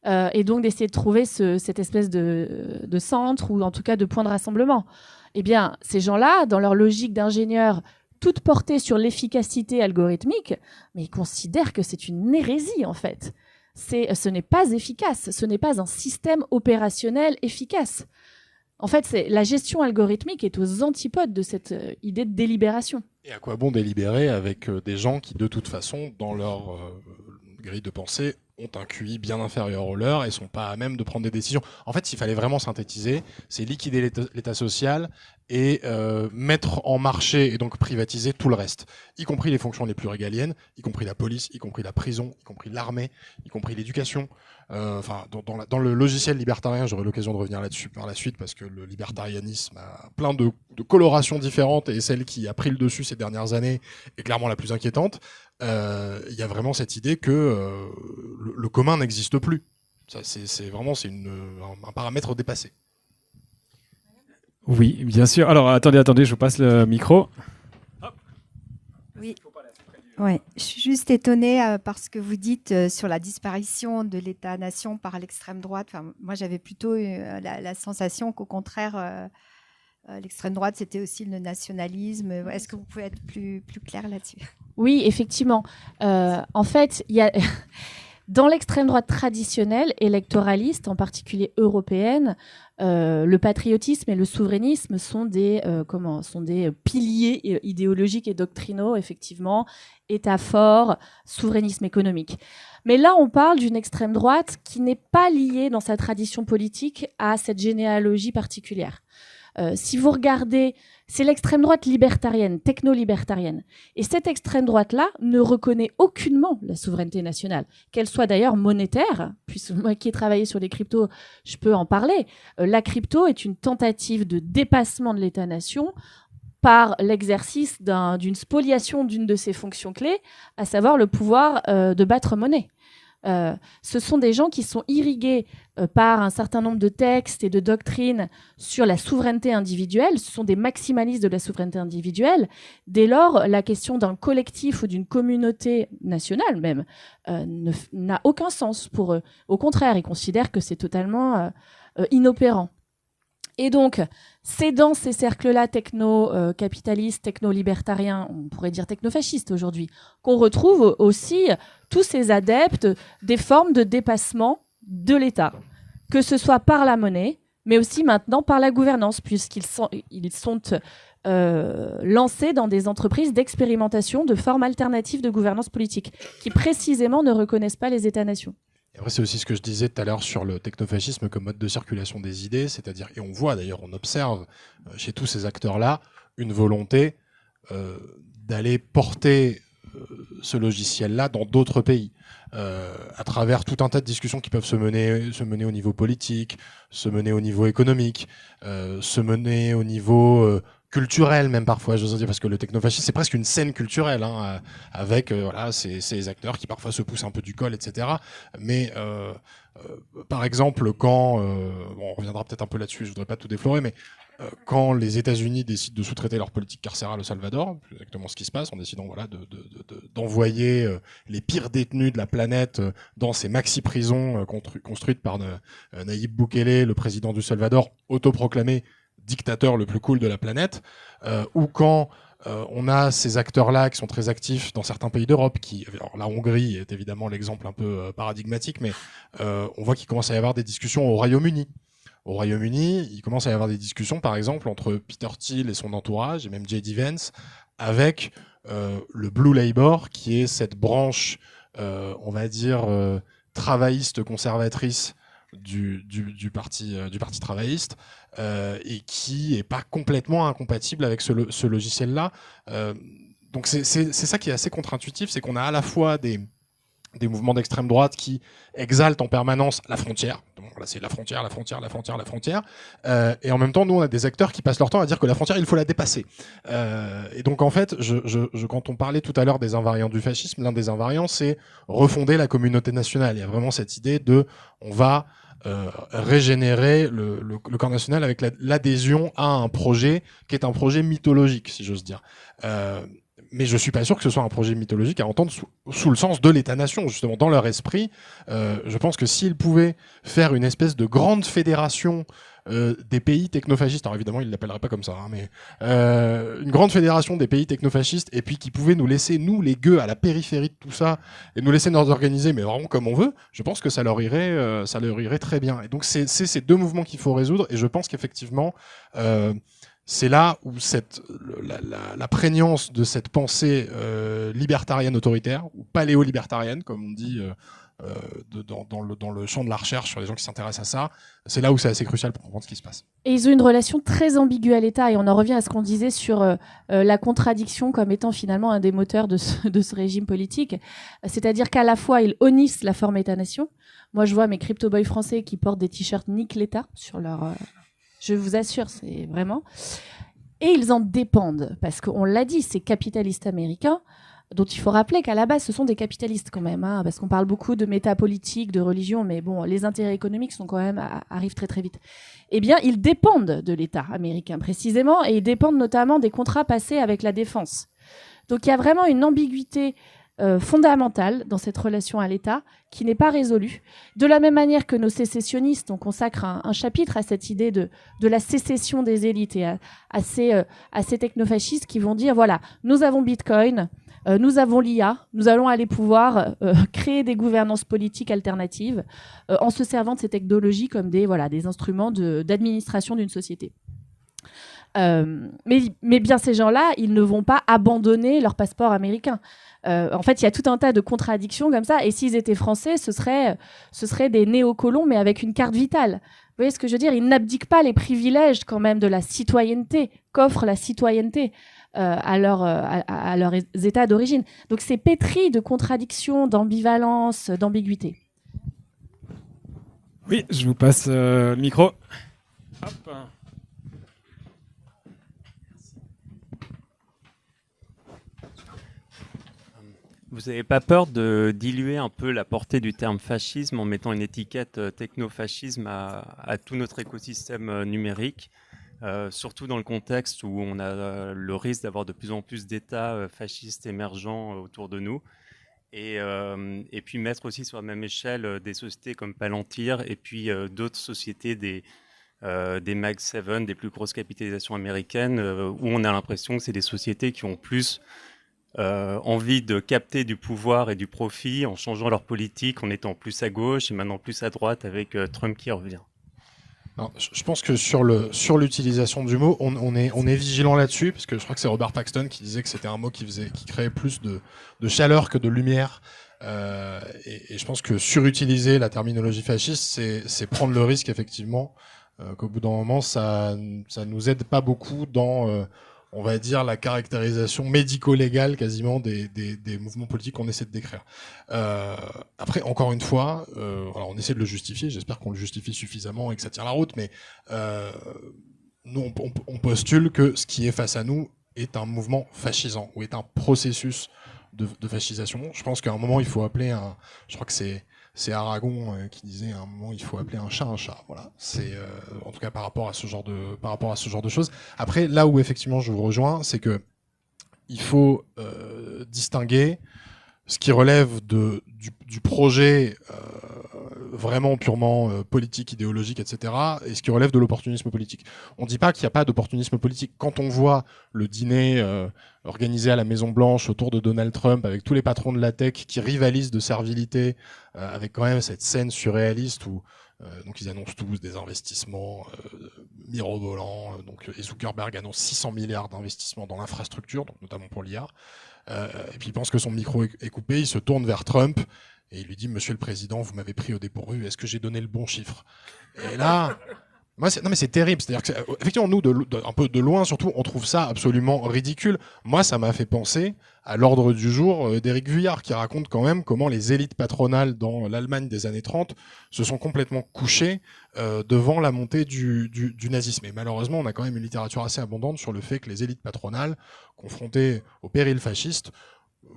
Et donc d'essayer de trouver cette espèce de centre, ou en tout cas de point de rassemblement. Eh bien, ces gens-là, dans leur logique d'ingénieurs, toute portée sur l'efficacité algorithmique, mais ils considèrent que c'est une hérésie, en fait. Ce n'est pas efficace, ce n'est pas un système opérationnel efficace. En fait, la gestion algorithmique est aux antipodes de cette idée de délibération. Et à quoi bon délibérer avec des gens qui, de toute façon, dans leur grille de pensée, ont un QI bien inférieur au leur et sont pas à même de prendre des décisions. En fait, s'il fallait vraiment synthétiser, c'est liquider l'État social et mettre en marché et donc privatiser tout le reste, y compris les fonctions les plus régaliennes, y compris la police, y compris la prison, y compris l'armée, y compris l'éducation. Dans le logiciel libertarien, j'aurai l'occasion de revenir là-dessus par la suite parce que le libertarianisme a plein de colorations différentes et celle qui a pris le dessus ces dernières années est clairement la plus inquiétante. Il y a vraiment cette idée que le commun n'existe plus. Ça, c'est vraiment un paramètre dépassé. Oui, bien sûr. Alors, attendez, je vous passe le micro. Oui. Ouais, je suis juste étonnée par ce que vous dites sur la disparition de l'État-nation par l'extrême droite. Enfin, moi, j'avais plutôt la sensation qu'au contraire, l'extrême droite, c'était aussi le nationalisme. Est-ce que vous pouvez être plus clair là-dessus ? Oui, effectivement. En fait, il y a... Dans l'extrême droite traditionnelle, électoraliste, en particulier européenne, le patriotisme et le souverainisme sont des piliers idéologiques et doctrinaux, effectivement, État fort, souverainisme économique. Mais là, on parle d'une extrême droite qui n'est pas liée dans sa tradition politique à cette généalogie particulière. Si vous regardez, c'est l'extrême droite libertarienne, techno-libertarienne. Et cette extrême droite-là ne reconnaît aucunement la souveraineté nationale, qu'elle soit d'ailleurs monétaire, puisque moi qui ai travaillé sur les cryptos, je peux en parler. La crypto est une tentative de dépassement de l'État-nation par l'exercice d'une spoliation d'une de ses fonctions clés, à savoir le pouvoir de battre monnaie. Ce sont des gens qui sont irrigués par un certain nombre de textes et de doctrines sur la souveraineté individuelle. Ce sont des maximalistes de la souveraineté individuelle. Dès lors, la question d'un collectif ou d'une communauté nationale même n'a aucun sens pour eux. Au contraire, ils considèrent que c'est totalement inopérant. Et donc, c'est dans ces cercles-là techno-capitalistes, techno-libertariens, on pourrait dire techno-fascistes aujourd'hui, qu'on retrouve aussi tous ces adeptes des formes de dépassement de l'État, que ce soit par la monnaie, mais aussi maintenant par la gouvernance, puisqu'ils sont lancés dans des entreprises d'expérimentation de formes alternatives de gouvernance politique, qui précisément ne reconnaissent pas les États-nations. Et après, c'est aussi ce que je disais tout à l'heure sur le technofascisme comme mode de circulation des idées, c'est-à-dire, et on voit d'ailleurs, on observe chez tous ces acteurs-là une volonté d'aller porter ce logiciel-là dans d'autres pays, à travers tout un tas de discussions qui peuvent se mener au niveau politique, se mener au niveau économique, se mener au niveau culturel même parfois, j'ose dire, parce que le technofascisme c'est presque une scène culturelle, hein, avec voilà ces acteurs qui parfois se poussent un peu du col, etc. Mais par exemple, quand bon, on reviendra peut-être un peu là-dessus, je voudrais pas tout déflorer, mais quand les États-Unis décident de sous-traiter leur politique carcérale au Salvador, c'est exactement ce qui se passe, en décidant voilà d'envoyer les pires détenus de la planète dans ces maxi-prisons construites par Nayib Bukele, le président du Salvador, autoproclamé dictateur le plus cool de la planète, ou quand on a ces acteurs-là qui sont très actifs dans certains pays d'Europe, alors la Hongrie est évidemment l'exemple un peu paradigmatique, mais on voit qu'il commence à y avoir des discussions au Royaume-Uni. Au Royaume-Uni, il commence à y avoir des discussions, par exemple, entre Peter Thiel et son entourage, et même J.D. Vance, avec le Blue Labour, qui est cette branche, on va dire, travailliste conservatrice du parti travailliste, et qui est pas complètement incompatible avec ce logiciel-là. Donc c'est ça qui est assez contre-intuitif, c'est qu'on a à la fois des mouvements d'extrême droite qui exaltent en permanence la frontière. Donc là, c'est la frontière. Et en même temps, nous, on a des acteurs qui passent leur temps à dire que la frontière, il faut la dépasser. Et donc, en fait, quand on parlait tout à l'heure des invariants du fascisme, l'un des invariants, c'est refonder la communauté nationale. Il y a vraiment cette idée on va régénérer le corps national avec l'adhésion à un projet qui est un projet mythologique, si j'ose dire. Mais je suis pas sûr que ce soit un projet mythologique à entendre sous le sens de l'État-nation, justement. Dans leur esprit, je pense que s'ils pouvaient faire une espèce de grande fédération des pays technofascistes, alors évidemment ils l'appelleraient pas comme ça, hein, mais une grande fédération des pays technofascistes, et puis qui pouvaient nous laisser, nous les gueux, à la périphérie de tout ça, et nous laisser nous organiser, mais vraiment comme on veut, je pense que ça leur irait très bien. Et donc c'est ces deux mouvements qu'il faut résoudre, et je pense qu'effectivement c'est là où la prégnance de cette pensée libertarienne autoritaire, ou paléo-libertarienne, comme on dit dans le champ de la recherche sur les gens qui s'intéressent à ça, c'est là où c'est assez crucial pour comprendre ce qui se passe. Et ils ont une relation très ambiguë à l'État, et on en revient à ce qu'on disait sur la contradiction comme étant finalement un des moteurs de ce régime politique. C'est-à-dire qu'à la fois, ils honnissent la forme État-nation. Moi, je vois mes crypto-boys français qui portent des t-shirts Nique l'État sur leur... Je vous assure, c'est vraiment... Et ils en dépendent, parce qu'on l'a dit, ces capitalistes américains, dont il faut rappeler qu'à la base, ce sont des capitalistes quand même, hein, parce qu'on parle beaucoup de métapolitique, de religion, mais bon, les intérêts économiques sont quand même, arrivent très très vite. Eh bien, ils dépendent de l'État américain, précisément, et ils dépendent notamment des contrats passés avec la défense. Donc il y a vraiment une ambiguïté fondamentale dans cette relation à l'État qui n'est pas résolue. De la même manière que nos sécessionnistes, on consacre un chapitre à cette idée de la sécession des élites et à ces technofascistes qui vont dire, voilà, nous avons Bitcoin, nous avons l'IA, nous allons aller pouvoir créer des gouvernances politiques alternatives en se servant de ces technologies comme des instruments d'administration d'une société. Mais bien ces gens-là, ils ne vont pas abandonner leur passeport américain. En fait, il y a tout un tas de contradictions comme ça. Et s'ils étaient français, ce serait des néocolons, mais avec une carte vitale. Vous voyez ce que je veux dire ? Ils n'abdiquent pas les privilèges quand même de la citoyenneté, qu'offre la citoyenneté à leurs états d'origine. Donc c'est pétri de contradictions, d'ambivalence, d'ambiguïté. Oui, je vous passe le micro. Hop. Vous n'avez pas peur de diluer un peu la portée du terme fascisme en mettant une étiquette technofascisme à tout notre écosystème numérique, surtout dans le contexte où on a le risque d'avoir de plus en plus d'États fascistes émergents autour de nous, et puis mettre aussi sur la même échelle des sociétés comme Palantir et puis d'autres sociétés des Mag 7, des plus grosses capitalisations américaines, où on a l'impression que c'est des sociétés qui ont plus envie de capter du pouvoir et du profit en changeant leur politique, en étant plus à gauche et maintenant plus à droite avec Trump qui revient. Alors, je pense que sur l'utilisation du mot, on est vigilant là-dessus, parce que je crois que c'est Robert Paxton qui disait que c'était un mot qui créait plus de chaleur que de lumière. Et je pense que surutiliser la terminologie fasciste, c'est prendre le risque effectivement qu'au bout d'un moment, ça nous aide pas beaucoup dans, on va dire, la caractérisation médico-légale quasiment des mouvements politiques qu'on essaie de décrire. Après, encore une fois, alors on essaie de le justifier, j'espère qu'on le justifie suffisamment et que ça tient la route, mais nous, on postule que ce qui est face à nous est un mouvement fascisant, ou est un processus de fascisation. Je pense qu'à un moment, il faut appeler je crois que c'est Aragon qui disait à un moment il faut appeler un chat un chat. Voilà, c'est en tout cas par rapport à ce genre de choses. Après, là où effectivement je vous rejoins, c'est que il faut distinguer ce qui relève du projet vraiment purement politique, idéologique, etc., et ce qui relève de l'opportunisme politique. On ne dit pas qu'il n'y a pas d'opportunisme politique. Quand on voit le dîner organisé à la Maison-Blanche autour de Donald Trump, avec tous les patrons de la tech qui rivalisent de servilité, avec quand même cette scène surréaliste où donc ils annoncent tous des investissements mirobolants. Et Zuckerberg annonce 600 milliards d'investissements dans l'infrastructure, donc notamment pour l'IA. Et puis il pense que son micro est coupé, il se tourne vers Trump et il lui dit « Monsieur le Président, vous m'avez pris au dépourvu, est-ce que j'ai donné le bon chiffre ?» Et là, non mais c'est terrible, c'est-à-dire que effectivement nous, un peu de loin surtout, on trouve ça absolument ridicule. Moi, ça m'a fait penser à l'ordre du jour d'Éric Vuillard, qui raconte quand même comment les élites patronales dans l'Allemagne des années 30 se sont complètement couchées devant la montée du nazisme. Et malheureusement, on a quand même une littérature assez abondante sur le fait que les élites patronales, confrontées au péril fasciste,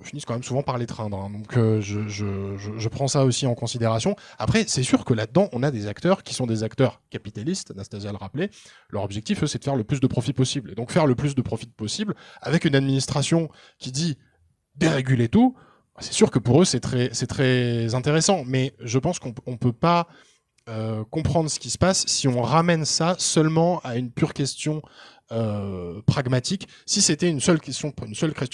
finissent quand même souvent par l'étreindre. Hein. Donc je prends ça aussi en considération. Après, c'est sûr que là-dedans, on a des acteurs qui sont des acteurs capitalistes, Anastasia le rappelait. Leur objectif, eux, c'est de faire le plus de profit possible. Et donc faire le plus de profit possible avec une administration qui dit déréguler tout, c'est sûr que pour eux, c'est très intéressant. Mais je pense qu'on peut pas comprendre ce qui se passe si on ramène ça seulement à une pure question pragmatique. Si c'était une seule question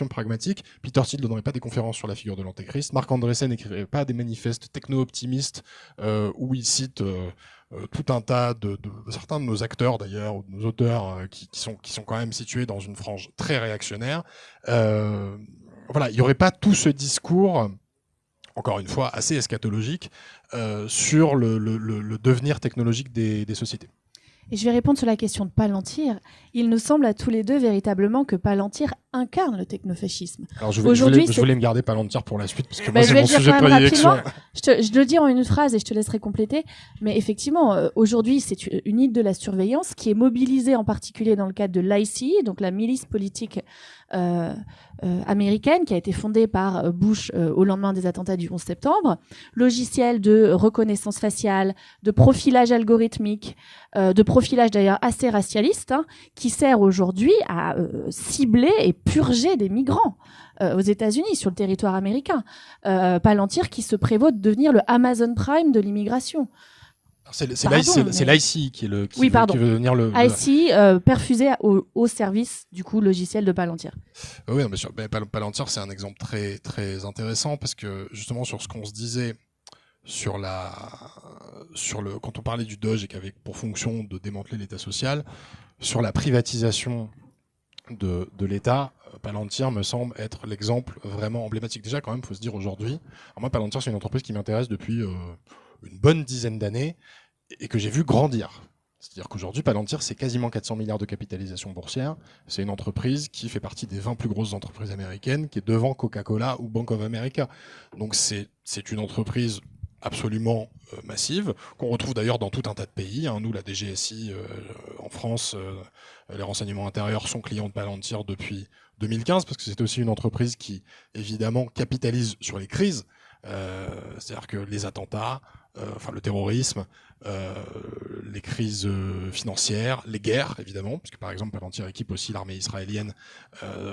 pragmatique, Peter Thiel ne donnerait pas des conférences sur la figure de l'antéchrist, Marc Andreessen n'écrirait pas des manifestes techno-optimistes où il cite tout un tas de certains de nos acteurs d'ailleurs, ou de nos auteurs qui sont quand même situés dans une frange très réactionnaire. Voilà, il n'y aurait pas tout ce discours, encore une fois, assez eschatologique sur le devenir technologique des sociétés. Et je vais répondre sur la question de Palantir. Il nous semble à tous les deux véritablement que Palantir incarne le technofascisme. Alors je voulais me garder Palantir pour la suite, parce que moi c'est mon sujet de prédilection. Je le dis en une phrase et je te laisserai compléter. Mais effectivement, aujourd'hui, c'est une unité de la surveillance qui est mobilisée en particulier dans le cadre de l'ICE, donc la milice politique américaine, qui a été fondée par Bush au lendemain des attentats du 11 septembre. Logiciel de reconnaissance faciale, de profilage algorithmique, de profilage d'ailleurs assez racialiste, hein, qui sert aujourd'hui à cibler et purger des migrants aux États-Unis, sur le territoire américain. Palantir qui se prévaut de devenir le Amazon Prime de l'immigration. C'est l'ICI qui veut devenir le... ICI perfusé au service du coup logiciel de Palantir. Oui, non, mais Palantir, c'est un exemple très, très intéressant parce que justement sur ce qu'on se disait quand on parlait du Doge et qui avait pour fonction de démanteler l'État social, sur la privatisation de l'État, Palantir me semble être l'exemple vraiment emblématique. Déjà, quand même, il faut se dire aujourd'hui, alors moi, Palantir, c'est une entreprise qui m'intéresse depuis une bonne dizaine d'années et que j'ai vu grandir. C'est-à-dire qu'aujourd'hui, Palantir, c'est quasiment 400 milliards de capitalisation boursière. C'est une entreprise qui fait partie des 20 plus grosses entreprises américaines, qui est devant Coca-Cola ou Bank of America. Donc c'est une entreprise absolument massive, qu'on retrouve d'ailleurs dans tout un tas de pays. Hein. Nous, la DGSI, en France, les renseignements intérieurs sont clients de Palantir depuis 2015, parce que c'est aussi une entreprise qui, évidemment, capitalise sur les crises. C'est-à-dire que les attentats, le terrorisme, les crises financières, les guerres, évidemment, parce que par exemple, Palantir équipe aussi l'armée israélienne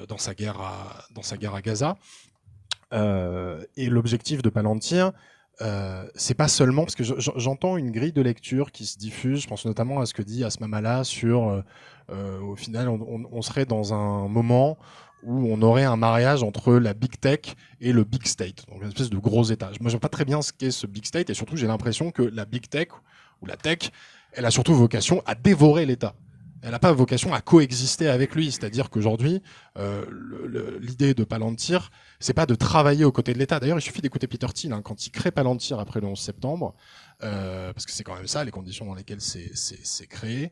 dans sa guerre à Gaza. Et l'objectif de Palantir, c'est pas seulement, parce que j'entends une grille de lecture qui se diffuse, je pense notamment à ce que dit Asma Mala sur, au final, on serait dans un moment où on aurait un mariage entre la big tech et le big state, donc une espèce de gros état. Moi, je ne vois pas très bien ce qu'est ce big state, et surtout, j'ai l'impression que la big tech ou la tech elle a surtout vocation à dévorer l'État. Elle n'a pas vocation à coexister avec lui. C'est-à-dire qu'aujourd'hui, l'idée de Palantir, c'est pas de travailler aux côtés de l'État. D'ailleurs, il suffit d'écouter Peter Thiel quand il crée Palantir après le 11 septembre, parce que c'est quand même ça, les conditions dans lesquelles c'est créé.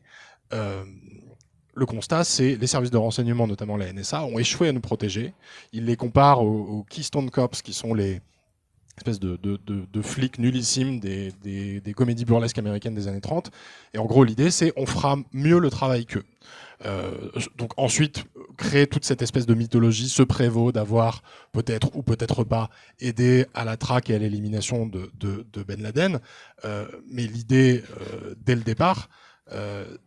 Le constat, c'est les services de renseignement, notamment la NSA, ont échoué à nous protéger. Ils les comparent aux Keystone Cops, qui sont les espèces de flics nullissimes des comédies burlesques américaines des années 30. Et en gros, l'idée, c'est on fera mieux le travail qu'eux. Donc ensuite, créer toute cette espèce de mythologie, ce prévaut d'avoir peut-être ou peut-être pas aidé à la traque et à l'élimination de Ben Laden. Mais l'idée, dès le départ,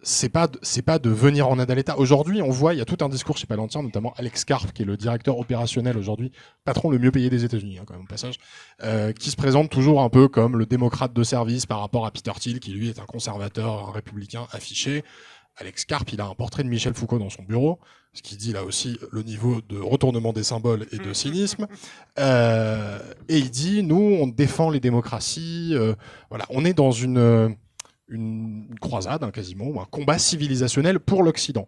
c'est pas de venir en aide à l'État. Aujourd'hui, on voit, il y a tout un discours chez Palantir, notamment Alex Karp, qui est le directeur opérationnel aujourd'hui, patron le mieux payé des États-Unis, quand même au passage, qui se présente toujours un peu comme le démocrate de service par rapport à Peter Thiel, qui lui est un conservateur, un républicain affiché. Alex Karp, il a un portrait de Michel Foucault dans son bureau, ce qui dit là aussi le niveau de retournement des symboles et de cynisme. Et il dit, nous, on défend les démocraties. Voilà, on est dans une croisade, quasiment, ou un combat civilisationnel pour l'Occident.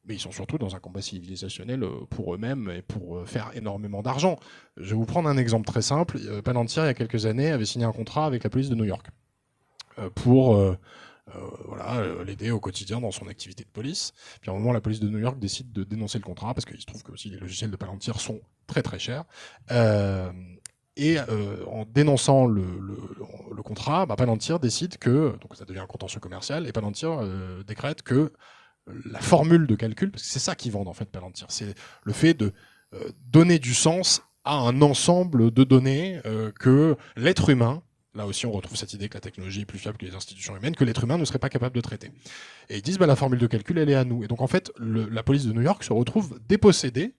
Mais ils sont surtout dans un combat civilisationnel pour eux-mêmes et pour faire énormément d'argent. Je vais vous prendre un exemple très simple. Palantir, il y a quelques années, avait signé un contrat avec la police de New York pour l'aider au quotidien dans son activité de police. Puis à un moment, la police de New York décide de dénoncer le contrat parce qu'il se trouve que aussi les logiciels de Palantir sont très très chers. En dénonçant le contrat, Palantir décide que, donc ça devient un contentieux commercial, et Palantir décrète que la formule de calcul, parce que c'est ça qu'ils vendent en fait Palantir, c'est le fait de donner du sens à un ensemble de données que l'être humain, là aussi on retrouve cette idée que la technologie est plus fiable que les institutions humaines, que l'être humain ne serait pas capable de traiter. Et ils disent la formule de calcul elle est à nous. Et donc en fait la police de New York se retrouve dépossédée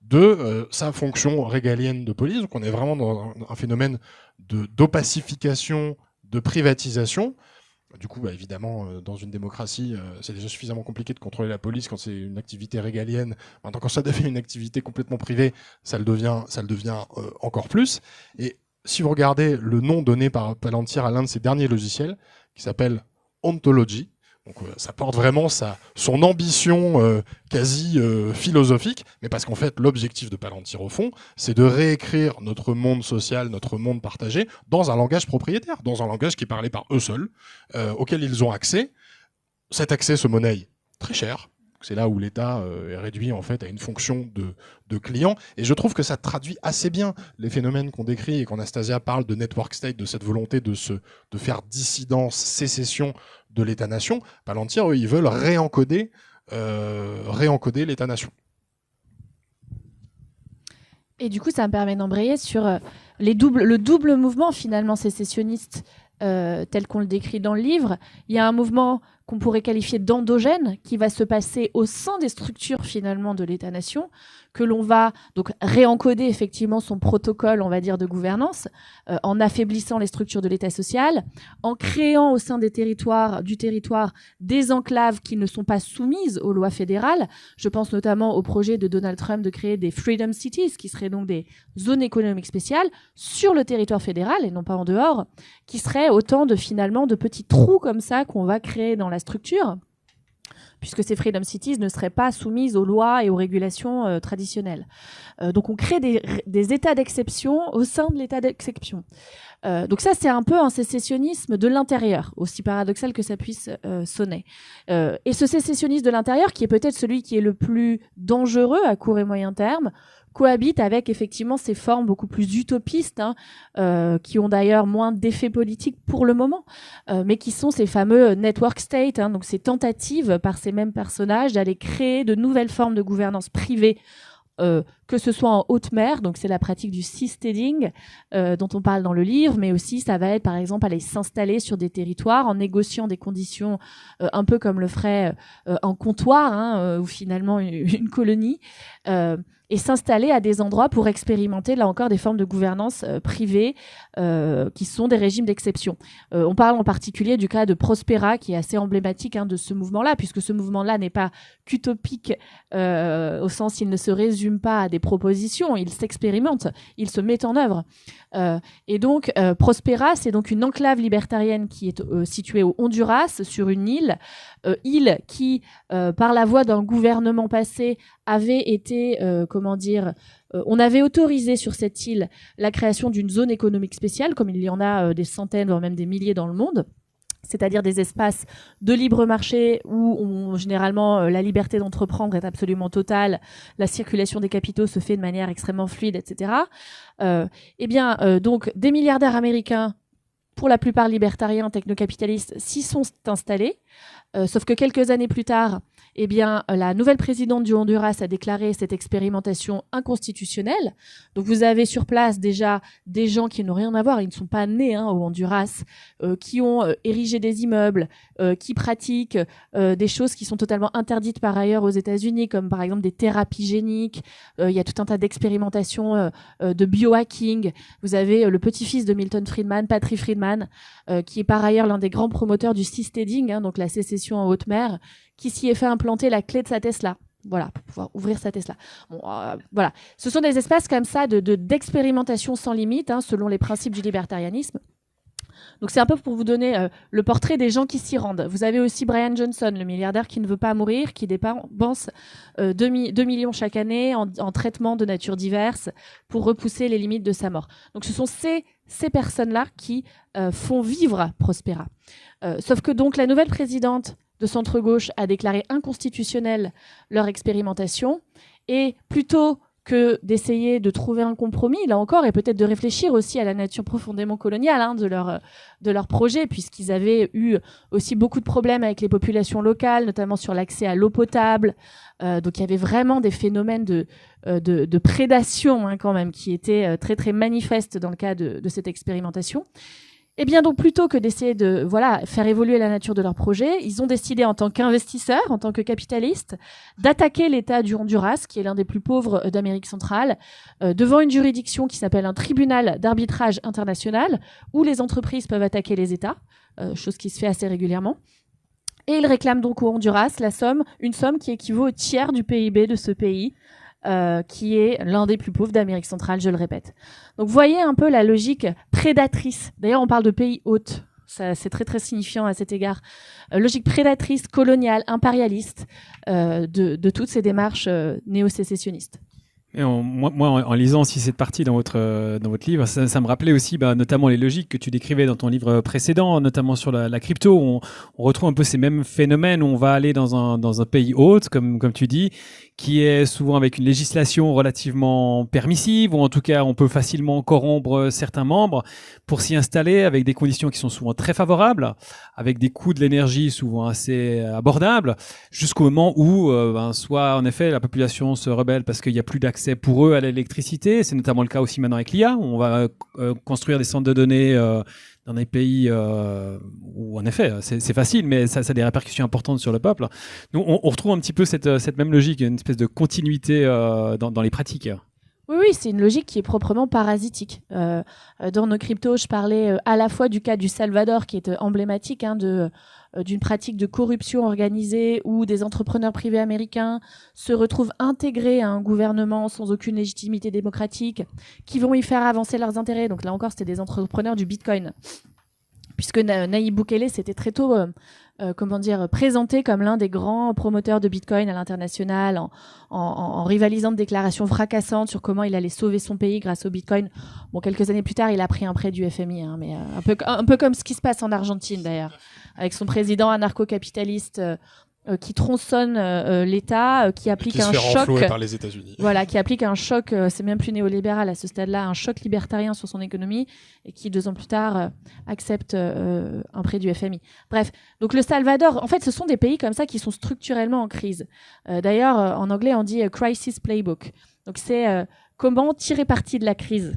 de sa fonction régalienne de police. Donc on est vraiment dans un phénomène d'opacification, de privatisation. Du coup, évidemment, dans une démocratie, c'est déjà suffisamment compliqué de contrôler la police quand c'est une activité régalienne. Maintenant, quand ça devient une activité complètement privée, ça le devient encore plus. Et si vous regardez le nom donné par Palantir à l'un de ses derniers logiciels, qui s'appelle Ontology, donc ça porte vraiment son ambition quasi philosophique, mais parce qu'en fait l'objectif de Palantir au fond, c'est de réécrire notre monde social, notre monde partagé dans un langage propriétaire, dans un langage qui est parlé par eux seuls, auquel ils ont accès. Cet accès se monnaie très cher. C'est là où l'État est réduit en fait à une fonction de client. Et je trouve que ça traduit assez bien les phénomènes qu'on décrit et qu'Anastasia parle de network state, de cette volonté de faire dissidence, sécession de l'État-nation. Palantir, eux, ils veulent réencoder Et du coup, ça me permet d'embrayer sur le double mouvement finalement sécessionniste tel qu'on le décrit dans le livre. Il y a un mouvement qu'on pourrait qualifier d'endogène, qui va se passer au sein des structures finalement de l'État-nation, que l'on va donc réencoder effectivement son protocole, on va dire, de gouvernance, en affaiblissant les structures de l'État social, en créant au sein du territoire des enclaves qui ne sont pas soumises aux lois fédérales. Je pense notamment au projet de Donald Trump de créer des Freedom Cities, qui seraient donc des zones économiques spéciales sur le territoire fédéral et non pas en dehors, qui seraient autant de finalement de petits trous comme ça qu'on va créer dans la structure, puisque ces Freedom Cities ne seraient pas soumises aux lois et aux régulations traditionnelles. Donc on crée des états d'exception au sein de l'état d'exception. Donc ça, c'est un peu un sécessionnisme de l'intérieur, aussi paradoxal que ça puisse sonner. Et ce sécessionnisme de l'intérieur, qui est peut-être celui qui est le plus dangereux à court et moyen terme, cohabite avec effectivement ces formes beaucoup plus utopistes, qui ont d'ailleurs moins d'effets politiques pour le moment, mais qui sont ces fameux network states, donc ces tentatives par ces mêmes personnages d'aller créer de nouvelles formes de gouvernance privée, que ce soit en haute mer, donc c'est la pratique du seasteading dont on parle dans le livre, mais aussi ça va être par exemple aller s'installer sur des territoires en négociant des conditions un peu comme le ferait un comptoir ou finalement une colonie, et s'installer à des endroits pour expérimenter, là encore, des formes de gouvernance privée qui sont des régimes d'exception. On parle en particulier du cas de Prospera, qui est assez emblématique de ce mouvement-là, puisque ce mouvement-là n'est pas qu'utopique au sens il ne se résume pas à des propositions, il s'expérimente, il se met en œuvre. Et donc, Prospera, c'est donc une enclave libertarienne qui est située au Honduras, sur une île qui, par la voie d'un gouvernement passé, avait été, on avait autorisé sur cette île la création d'une zone économique spéciale, comme il y en a des centaines, voire même des milliers dans le monde. C'est-à-dire des espaces de libre marché où généralement la liberté d'entreprendre est absolument totale, la circulation des capitaux se fait de manière extrêmement fluide, etc. Donc des milliardaires américains, pour la plupart libertariens, technocapitalistes, s'y sont installés, sauf que quelques années plus tard, la nouvelle présidente du Honduras a déclaré cette expérimentation inconstitutionnelle. Donc vous avez sur place déjà des gens qui n'ont rien à voir, ils ne sont pas nés au Honduras, qui ont érigé des immeubles, qui pratiquent des choses qui sont totalement interdites par ailleurs aux États-Unis, comme par exemple des thérapies géniques. Il y a tout un tas d'expérimentations de biohacking. Vous avez le petit-fils de Milton Friedman, Patrick Friedman, qui est par ailleurs l'un des grands promoteurs du seasteading, donc la sécession en haute mer, qui s'y est fait implanter la clé de sa Tesla. Voilà, pour pouvoir ouvrir sa Tesla. Voilà. Ce sont des espaces comme ça d'expérimentation sans limite, selon les principes du libertarianisme. Donc c'est un peu pour vous donner le portrait des gens qui s'y rendent. Vous avez aussi Brian Johnson, le milliardaire qui ne veut pas mourir, qui dépense 2 millions chaque année en traitements de nature diverses pour repousser les limites de sa mort. Donc ce sont ces personnes-là qui font vivre Prospera. Sauf que donc la nouvelle présidente de centre-gauche a déclaré inconstitutionnelle leur expérimentation, et plutôt que d'essayer de trouver un compromis, là encore, et peut-être de réfléchir aussi à la nature profondément coloniale de leur projet, puisqu'ils avaient eu aussi beaucoup de problèmes avec les populations locales, notamment sur l'accès à l'eau potable. Donc il y avait vraiment des phénomènes de prédation quand même qui étaient très très manifestes dans le cas de cette expérimentation. Eh bien, donc, plutôt que d'essayer de faire évoluer la nature de leur projet, ils ont décidé, en tant qu'investisseurs, en tant que capitalistes, d'attaquer l'État du Honduras, qui est l'un des plus pauvres d'Amérique centrale, devant une juridiction qui s'appelle un tribunal d'arbitrage international, où les entreprises peuvent attaquer les États, chose qui se fait assez régulièrement. Et ils réclament donc au Honduras une somme qui équivaut au tiers du PIB de ce pays, qui est l'un des plus pauvres d'Amérique centrale, je le répète. Donc voyez un peu la logique prédatrice. D'ailleurs, on parle de pays hôtes. C'est très très signifiant à cet égard. Logique prédatrice, coloniale, impérialiste de toutes ces démarches néo-sécessionnistes. Et moi, en lisant aussi cette partie dans votre livre, ça me rappelait aussi notamment les logiques que tu décrivais dans ton livre précédent, notamment sur la crypto. On retrouve un peu ces mêmes phénomènes où on va aller dans un pays hôte, comme tu dis, qui est souvent avec une législation relativement permissive, ou en tout cas on peut facilement corrompre certains membres pour s'y installer avec des conditions qui sont souvent très favorables, avec des coûts de l'énergie souvent assez abordables, jusqu'au moment où soit en effet la population se rebelle parce qu'il n'y a plus d'accès pour eux à l'électricité. C'est notamment le cas aussi maintenant avec l'IA, où on va construire des centres de données dans des pays où, en effet, c'est facile, mais ça a des répercussions importantes sur le peuple. Donc, on retrouve un petit peu cette même logique, une espèce de continuité dans les pratiques. Oui, c'est une logique qui est proprement parasitique. Dans nos cryptos, je parlais à la fois du cas du Salvador, qui est emblématique d'une pratique de corruption organisée où des entrepreneurs privés américains se retrouvent intégrés à un gouvernement sans aucune légitimité démocratique, qui vont y faire avancer leurs intérêts. Donc là encore, c'était des entrepreneurs du Bitcoin. Puisque Nayib Bukele s'était très tôt présenté comme l'un des grands promoteurs de Bitcoin à l'international, en rivalisant de déclarations fracassantes sur comment il allait sauver son pays grâce au Bitcoin. Bon, quelques années plus tard, il a pris un prêt du FMI, mais un peu comme ce qui se passe en Argentine d'ailleurs, avec son président anarcho-capitaliste qui tronçonne l'État, qui applique un choc par les États-Unis. Voilà, qui applique un choc, c'est même plus néolibéral à ce stade-là, un choc libertarien sur son économie, et qui 2 ans plus tard accepte un prêt du FMI. Bref, donc le Salvador, en fait, ce sont des pays comme ça qui sont structurellement en crise. D'ailleurs, en anglais, on dit crisis playbook. Donc c'est comment tirer parti de la crise.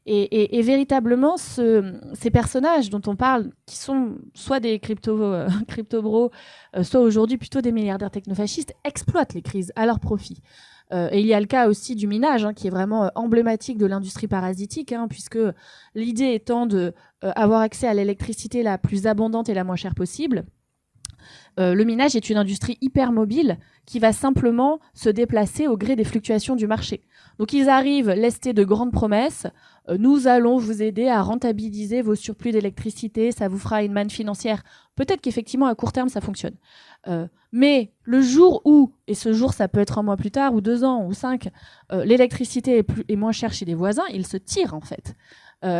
Et véritablement, ces personnages dont on parle, qui sont soit des crypto-bros, soit aujourd'hui plutôt des milliardaires technofascistes, exploitent les crises à leur profit. Et il y a le cas aussi du minage, qui est vraiment emblématique de l'industrie parasitique, puisque l'idée étant de avoir accès à l'électricité la plus abondante et la moins chère possible. Le minage est une industrie hyper mobile qui va simplement se déplacer au gré des fluctuations du marché. Donc ils arrivent lestés de grandes promesses. Nous allons vous aider à rentabiliser vos surplus d'électricité, ça vous fera une manne financière. Peut-être qu'effectivement à court terme ça fonctionne. Mais le jour où, et ce jour ça peut être 1 mois plus tard ou 2 ans ou 5, l'électricité est moins chère chez les voisins, ils se tirent en fait.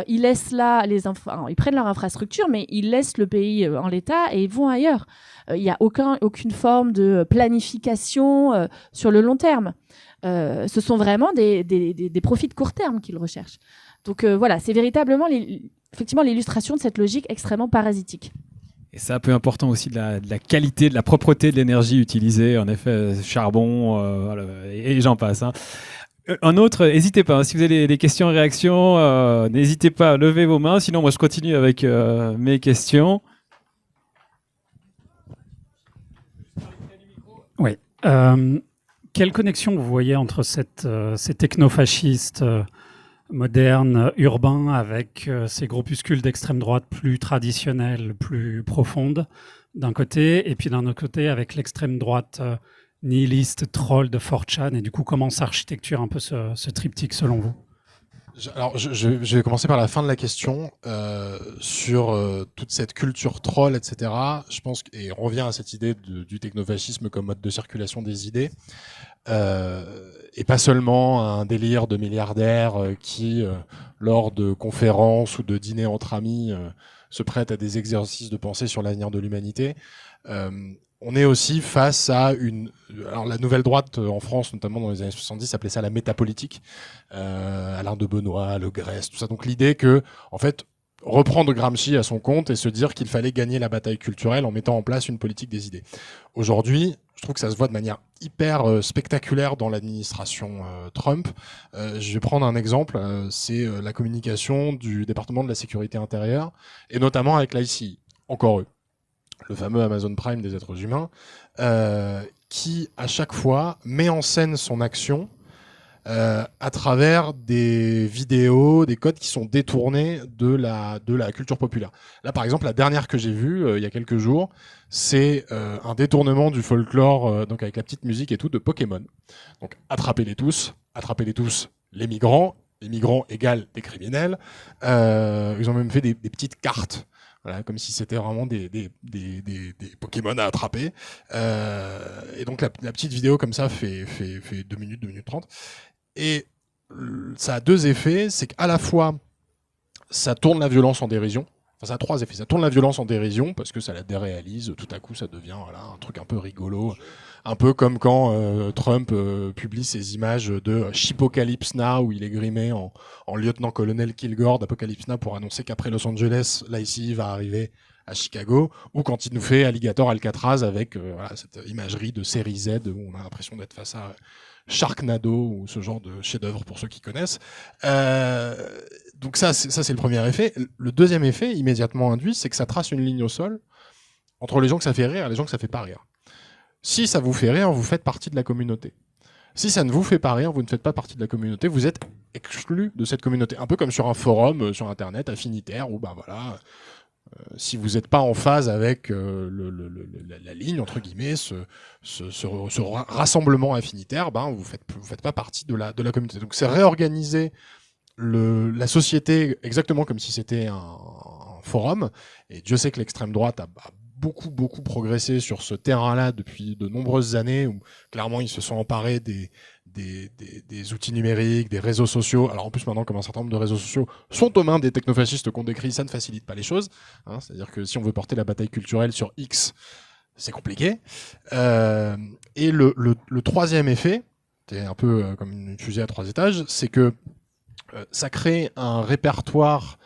Ils laissent là ils prennent leur infrastructure, mais ils laissent le pays en l'état et ils vont ailleurs. Il n'y a aucune forme de planification sur le long terme. Ce sont vraiment des profits de court terme qu'ils recherchent. Donc voilà, c'est véritablement effectivement l'illustration de cette logique extrêmement parasitique. Et ça, peu important aussi de la qualité, de la propreté de l'énergie utilisée, en effet, charbon, et j'en passe. Un autre, n'hésitez pas, si vous avez des questions et réactions, n'hésitez pas à lever vos mains, sinon moi je continue avec mes questions. Oui. Quelle connexion vous voyez entre ces technofascistes modernes, urbains, avec ces groupuscules d'extrême droite plus traditionnels, plus profondes, d'un côté, et puis d'un autre côté avec l'extrême droite nihiliste, troll de 4chan, et du coup, comment s'architecture un peu ce triptyque selon vous? Alors, je vais commencer par la fin de la question sur toute cette culture troll, etc. Je pense et on revient à cette idée du technofascisme comme mode de circulation des idées, et pas seulement un délire de milliardaires qui, lors de conférences ou de dîners entre amis, se prêtent à des exercices de pensée sur l'avenir de l'humanité. On est aussi face à alors la nouvelle droite en France, notamment dans les années 70, appelait ça la métapolitique. Alain de Benoît, Le Gres, tout ça. Donc l'idée que, en fait, reprendre Gramsci à son compte et se dire qu'il fallait gagner la bataille culturelle en mettant en place une politique des idées. Aujourd'hui, je trouve que ça se voit de manière hyper spectaculaire dans l'administration Trump. Je vais prendre un exemple, c'est la communication du département de la sécurité intérieure, et notamment avec l'ICI, encore eux. Le fameux Amazon Prime des êtres humains, qui à chaque fois met en scène son action à travers des vidéos, des codes qui sont détournés de la culture populaire. Là, par exemple, la dernière que j'ai vue il y a quelques jours, c'est un détournement du folklore, donc avec la petite musique et tout, de Pokémon. Donc attrapez-les tous, les migrants égale des criminels. Ils ont même fait des petites cartes. Voilà, comme si c'était vraiment des Pokémon à attraper. Et donc la petite vidéo comme ça fait 2 minutes, 2 minutes 30. Et ça a 2 effets, c'est qu'à la fois ça tourne la violence en dérision. Enfin, ça a 3 effets. Ça tourne la violence en dérision parce que ça la déréalise. Tout à coup, ça devient un truc un peu rigolo. Un peu comme quand Trump publie ces images de Chipocalypse Now où il est grimé en lieutenant-colonel Kilgore d'Apocalypse Now pour annoncer qu'après Los Angeles, l'ICI va arriver à Chicago, ou quand il nous fait Alligator Alcatraz avec cette imagerie de série Z où on a l'impression d'être face à Sharknado ou ce genre de chef-d'œuvre pour ceux qui connaissent. Donc ça c'est le premier effet. Le deuxième effet immédiatement induit, c'est que ça trace une ligne au sol entre les gens que ça fait rire et les gens que ça fait pas rire. Si ça vous fait rire, vous faites partie de la communauté. Si ça ne vous fait pas rire, vous ne faites pas partie de la communauté, vous êtes exclu de cette communauté. Un peu comme sur un forum sur Internet affinitaire où si vous n'êtes pas en phase avec la ligne, entre guillemets, ce rassemblement affinitaire, vous faites pas partie de la communauté. Donc c'est réorganiser la société exactement comme si c'était un forum. Et Dieu sait que l'extrême droite a beaucoup progressé sur ce terrain-là depuis de nombreuses années, où clairement ils se sont emparés des outils numériques, des réseaux sociaux. Alors en plus maintenant, comme un certain nombre de réseaux sociaux sont aux mains des technofascistes qu'on décrit, ça ne facilite pas les choses. C'est-à-dire que si on veut porter la bataille culturelle sur X, c'est compliqué. Et le troisième effet, c'est un peu comme une fusée à 3 étages, c'est que ça crée un répertoire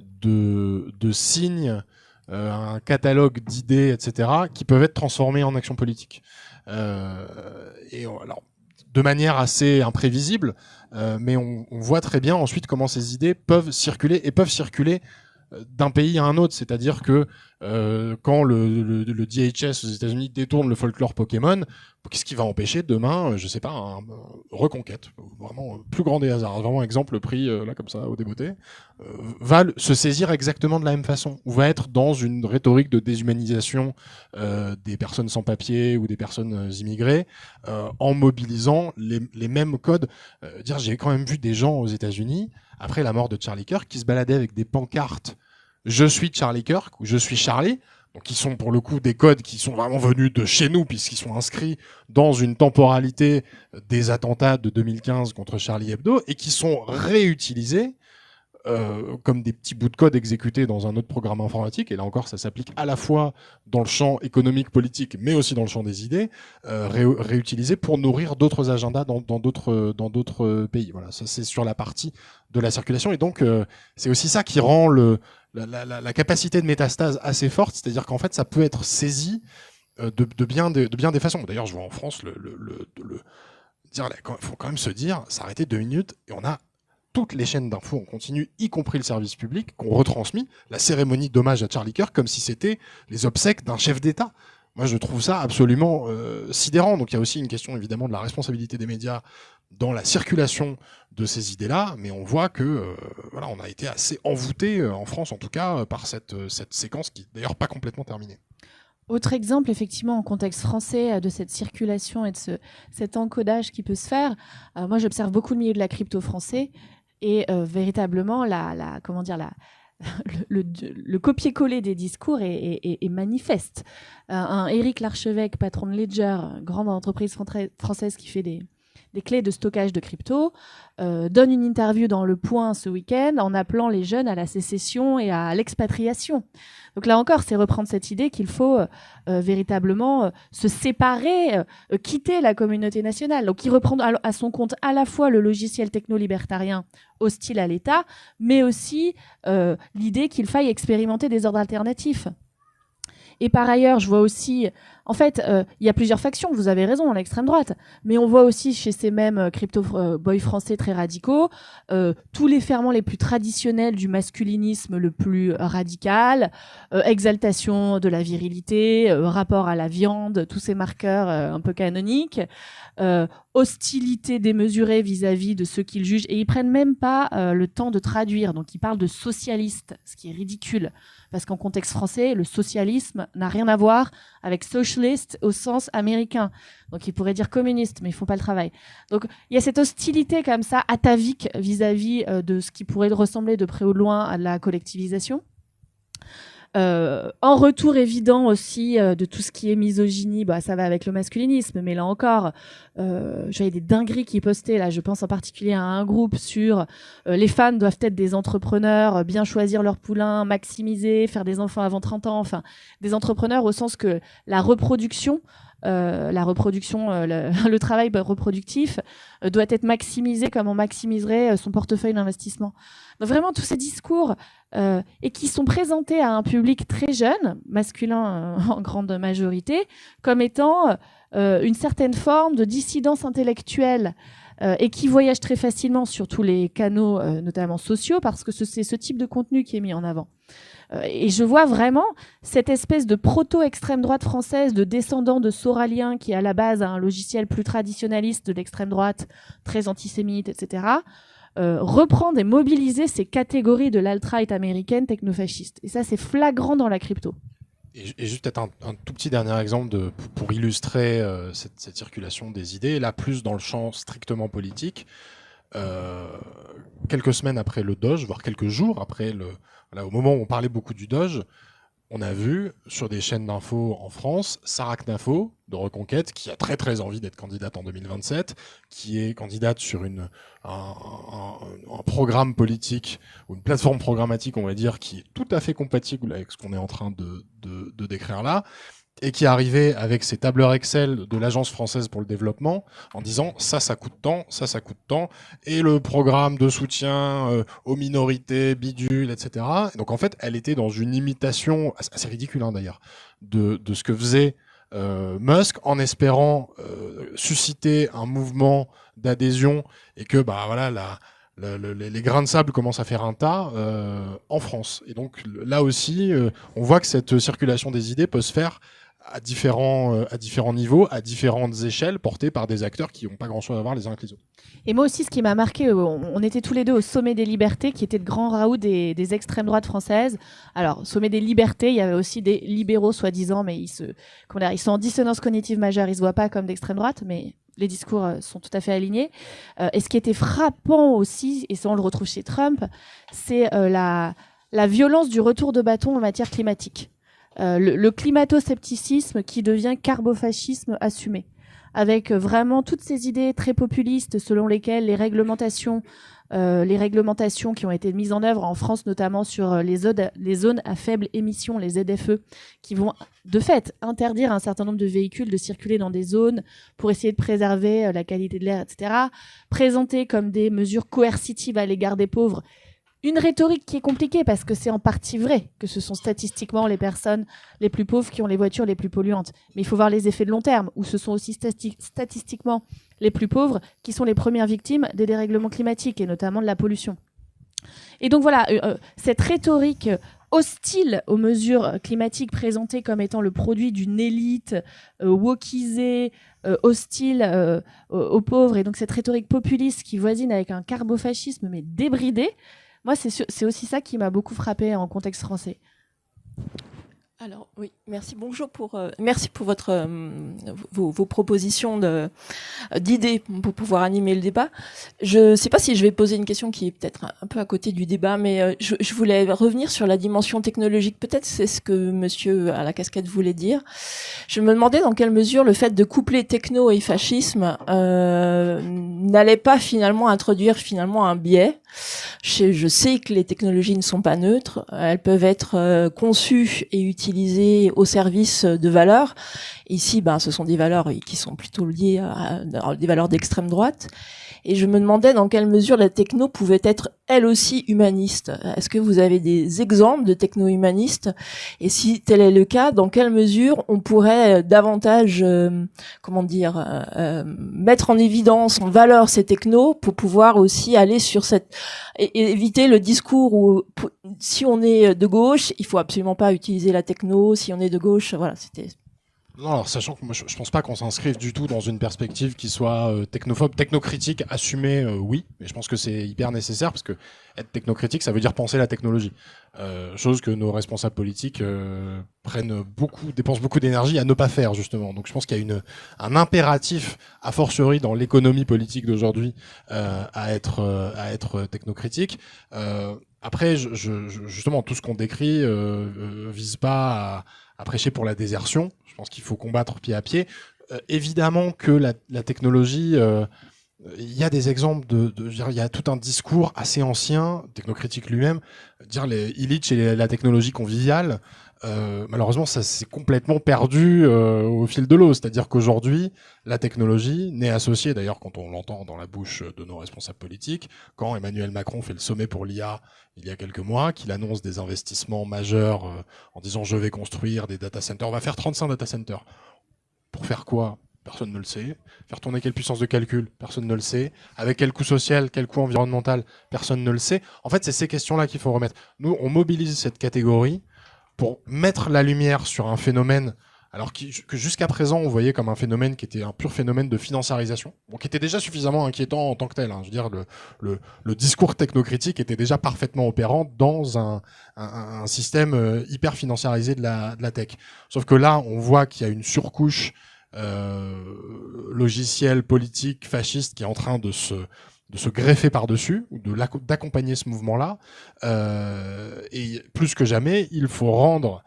de signes, un catalogue d'idées, etc., qui peuvent être transformés en actions politiques. Alors, de manière assez imprévisible, mais on voit très bien ensuite comment ces idées peuvent circuler d'un pays à un autre. C'est-à-dire que quand le DHS aux États-Unis détourne le folklore Pokémon, qu'est-ce qui va empêcher demain, je sais pas, Reconquête, vraiment plus grand des hasards, vraiment exemple pris là comme ça au débeauté, va se saisir exactement de la même façon, ou va être dans une rhétorique de déshumanisation des personnes sans papier ou des personnes immigrées, en mobilisant les mêmes codes. J'ai quand même vu des gens aux États-Unis après la mort de Charlie Kirk qui se baladaient avec des pancartes je suis Charlie Kirk ou je suis Charlie, donc qui sont pour le coup des codes qui sont vraiment venus de chez nous puisqu'ils sont inscrits dans une temporalité des attentats de 2015 contre Charlie Hebdo et qui sont réutilisés comme des petits bouts de code exécutés dans un autre programme informatique, et là encore ça s'applique à la fois dans le champ économique politique mais aussi dans le champ des idées, réutilisés pour nourrir d'autres agendas dans d'autres pays. Voilà, ça c'est sur la partie de la circulation, et donc c'est aussi ça qui rend la capacité de métastase assez forte, c'est-à-dire qu'en fait ça peut être saisi de bien des façons. D'ailleurs je vois en France il faut quand même se dire, s'arrêter 2 minutes et on a toutes les chaînes d'infos en continu, y compris le service public, qu'on retransmis la cérémonie d'hommage à Charlie Kirk comme si c'était les obsèques d'un chef d'État. Moi, je trouve ça absolument sidérant. Donc, il y a aussi une question, évidemment, de la responsabilité des médias dans la circulation de ces idées-là, mais on voit que on a été assez envoûté, en France en tout cas, par cette séquence qui n'est d'ailleurs pas complètement terminée. Autre exemple, effectivement, en contexte français, de cette circulation et de cet encodage qui peut se faire. Moi, j'observe beaucoup le milieu de la crypto français. Et véritablement, le copier-coller des discours est manifeste. Un Éric Larchevêque, patron de Ledger, grande entreprise française qui fait des clés de stockage de crypto, donne une interview dans Le Point ce week-end en appelant les jeunes à la sécession et à l'expatriation. Donc là encore, c'est reprendre cette idée qu'il faut véritablement se séparer, quitter la communauté nationale. Donc il reprend à son compte à la fois le logiciel techno-libertarien hostile à l'État, mais aussi l'idée qu'il faille expérimenter des ordres alternatifs. Et par ailleurs, je vois aussi, en fait, il y a plusieurs factions, vous avez raison, l'extrême droite, mais on voit aussi chez ces mêmes crypto-boys français très radicaux, tous les ferments les plus traditionnels du masculinisme le plus radical, exaltation de la virilité, rapport à la viande, tous ces marqueurs un peu canoniques, hostilité démesurée vis-à-vis de ceux qu'ils jugent, et ils prennent même pas le temps de traduire, donc ils parlent de socialistes, ce qui est ridicule. Parce qu'en contexte français, le socialisme n'a rien à voir avec socialist au sens américain. Donc ils pourraient dire communiste, mais ils font pas le travail. Donc il y a cette hostilité comme ça, atavique vis-à-vis de ce qui pourrait ressembler de près ou de loin à de la collectivisation. En retour évident aussi de tout ce qui est misogynie, ça va avec le masculinisme, mais là encore, j'avais des dingueries qui postaient, là je pense en particulier à un groupe sur les femmes doivent être des entrepreneurs, bien choisir leur poulain, maximiser, faire des enfants avant 30 ans, enfin des entrepreneurs au sens que la reproduction, le travail reproductif doit être maximisé comme on maximiserait son portefeuille d'investissement. Donc vraiment tous ces discours et qui sont présentés à un public très jeune, masculin en grande majorité, comme étant une certaine forme de dissidence intellectuelle et qui voyage très facilement sur tous les canaux, notamment sociaux, parce que c'est ce type de contenu qui est mis en avant. Et je vois vraiment cette espèce de proto-extrême droite française, de descendants de Soralien, qui à la base a un logiciel plus traditionnaliste de l'extrême droite, très antisémite, etc., reprendre et mobiliser ces catégories de l'alt-right américaine technofasciste. Et ça, c'est flagrant dans la crypto. Et juste peut-être un tout petit dernier exemple pour illustrer cette circulation des idées, là plus dans le champ strictement politique. Quelques semaines après le Doge, voire quelques jours après au moment où on parlait beaucoup du Doge, on a vu sur des chaînes d'infos en France, Sarah Knafo de Reconquête, qui a très très envie d'être candidate en 2027, qui est candidate sur un programme politique, ou une plateforme programmatique, on va dire, qui est tout à fait compatible avec ce qu'on est en train de décrire là, et qui est arrivé avec ses tableurs Excel de l'Agence française pour le développement en disant ça coûte tant, ça coûte tant, et le programme de soutien aux minorités, bidule, etc. Et donc en fait, elle était dans une imitation assez ridicule d'ailleurs de ce que faisait Musk, en espérant susciter un mouvement d'adhésion et que les grains de sable commencent à faire un tas en France. Et donc là aussi, on voit que cette circulation des idées peut se faire à différents niveaux, à différentes échelles, portées par des acteurs qui n'ont pas grand-chose à voir les uns avec les autres. Et moi aussi, ce qui m'a marqué, on était tous les deux au Sommet des Libertés, qui était le grand raout des extrêmes droites françaises. Alors, Sommet des Libertés, il y avait aussi des libéraux, soi-disant, mais ils sont en dissonance cognitive majeure, ils se voient pas comme d'extrême droite, mais les discours sont tout à fait alignés. Et ce qui était frappant aussi, et ça on le retrouve chez Trump, c'est la violence du retour de bâton en matière climatique. Le climato-scepticisme qui devient carbofascisme assumé, avec vraiment toutes ces idées très populistes selon lesquelles les réglementations qui ont été mises en œuvre en France, notamment sur les zones à faible émission, les ZFE, qui vont de fait interdire à un certain nombre de véhicules de circuler dans des zones pour essayer de préserver la qualité de l'air, etc., présentées comme des mesures coercitives à l'égard des pauvres. Une rhétorique qui est compliquée parce que c'est en partie vrai que ce sont statistiquement les personnes les plus pauvres qui ont les voitures les plus polluantes. Mais il faut voir les effets de long terme, où ce sont aussi statistiquement les plus pauvres qui sont les premières victimes des dérèglements climatiques et notamment de la pollution. Et donc voilà, cette rhétorique hostile aux mesures climatiques présentées comme étant le produit d'une élite wokisée, hostile aux pauvres, et donc cette rhétorique populiste qui voisine avec un carbofascisme mais débridé, moi, c'est aussi ça qui m'a beaucoup frappé en contexte français. Alors oui, merci. Bonjour merci pour vos propositions d'idées pour pouvoir animer le débat. Je ne sais pas si je vais poser une question qui est peut-être un peu à côté du débat, mais je voulais revenir sur la dimension technologique. Peut-être c'est ce que monsieur à la casquette voulait dire. Je me demandais dans quelle mesure le fait de coupler techno et fascisme n'allait pas finalement introduire un biais. Je sais que les technologies ne sont pas neutres, elles peuvent être conçues et utilisées au service de valeurs. Ici, ce sont des valeurs qui sont plutôt liées à des valeurs d'extrême droite. Et je me demandais dans quelle mesure la techno pouvait être elle aussi humaniste. Est-ce que vous avez des exemples de techno-humanistes? Et si tel est le cas, dans quelle mesure on pourrait davantage, mettre en évidence, en valeur ces technos pour pouvoir aussi aller sur et éviter le discours où si on est de gauche, il faut absolument pas utiliser la techno. Si on est de gauche, voilà, c'était... Non, alors sachant que moi je pense pas qu'on s'inscrive du tout dans une perspective qui soit technophobe, technocritique, assumée, oui, mais je pense que c'est hyper nécessaire parce que être technocritique, ça veut dire penser la technologie, chose que nos responsables politiques dépensent beaucoup d'énergie à ne pas faire justement. Donc je pense qu'il y a un impératif a fortiori dans l'économie politique d'aujourd'hui à être technocritique. Après, justement, tout ce qu'on décrit vise pas à prêcher pour la désertion. Je pense qu'il faut combattre pied à pied. Évidemment que la technologie, il y a des exemples il y a tout un discours assez ancien, technocritique lui-même, dire Illich et la technologie conviviale. Malheureusement, ça s'est complètement perdu au fil de l'eau. C'est-à-dire qu'aujourd'hui, la technologie n'est associée, d'ailleurs, quand on l'entend dans la bouche de nos responsables politiques, quand Emmanuel Macron fait le sommet pour l'IA il y a quelques mois, qu'il annonce des investissements majeurs en disant je vais construire des data centers, on va faire 35 data centers. Pour faire quoi? Personne ne le sait. Faire tourner quelle puissance de calcul? Personne ne le sait. Avec quel coût social, quel coût environnemental? Personne ne le sait. En fait, c'est ces questions-là qu'il faut remettre. Nous, on mobilise cette catégorie pour mettre la lumière sur un phénomène, alors que jusqu'à présent on voyait comme un phénomène qui était un pur phénomène de financiarisation, qui était déjà suffisamment inquiétant en tant que tel. Je veux dire, le discours technocritique était déjà parfaitement opérant dans un système hyper financiarisé de la tech. Sauf que là, on voit qu'il y a une surcouche logicielle, politique, fasciste qui est en train de se greffer par-dessus, ou d'accompagner ce mouvement-là. Et plus que jamais, il faut rendre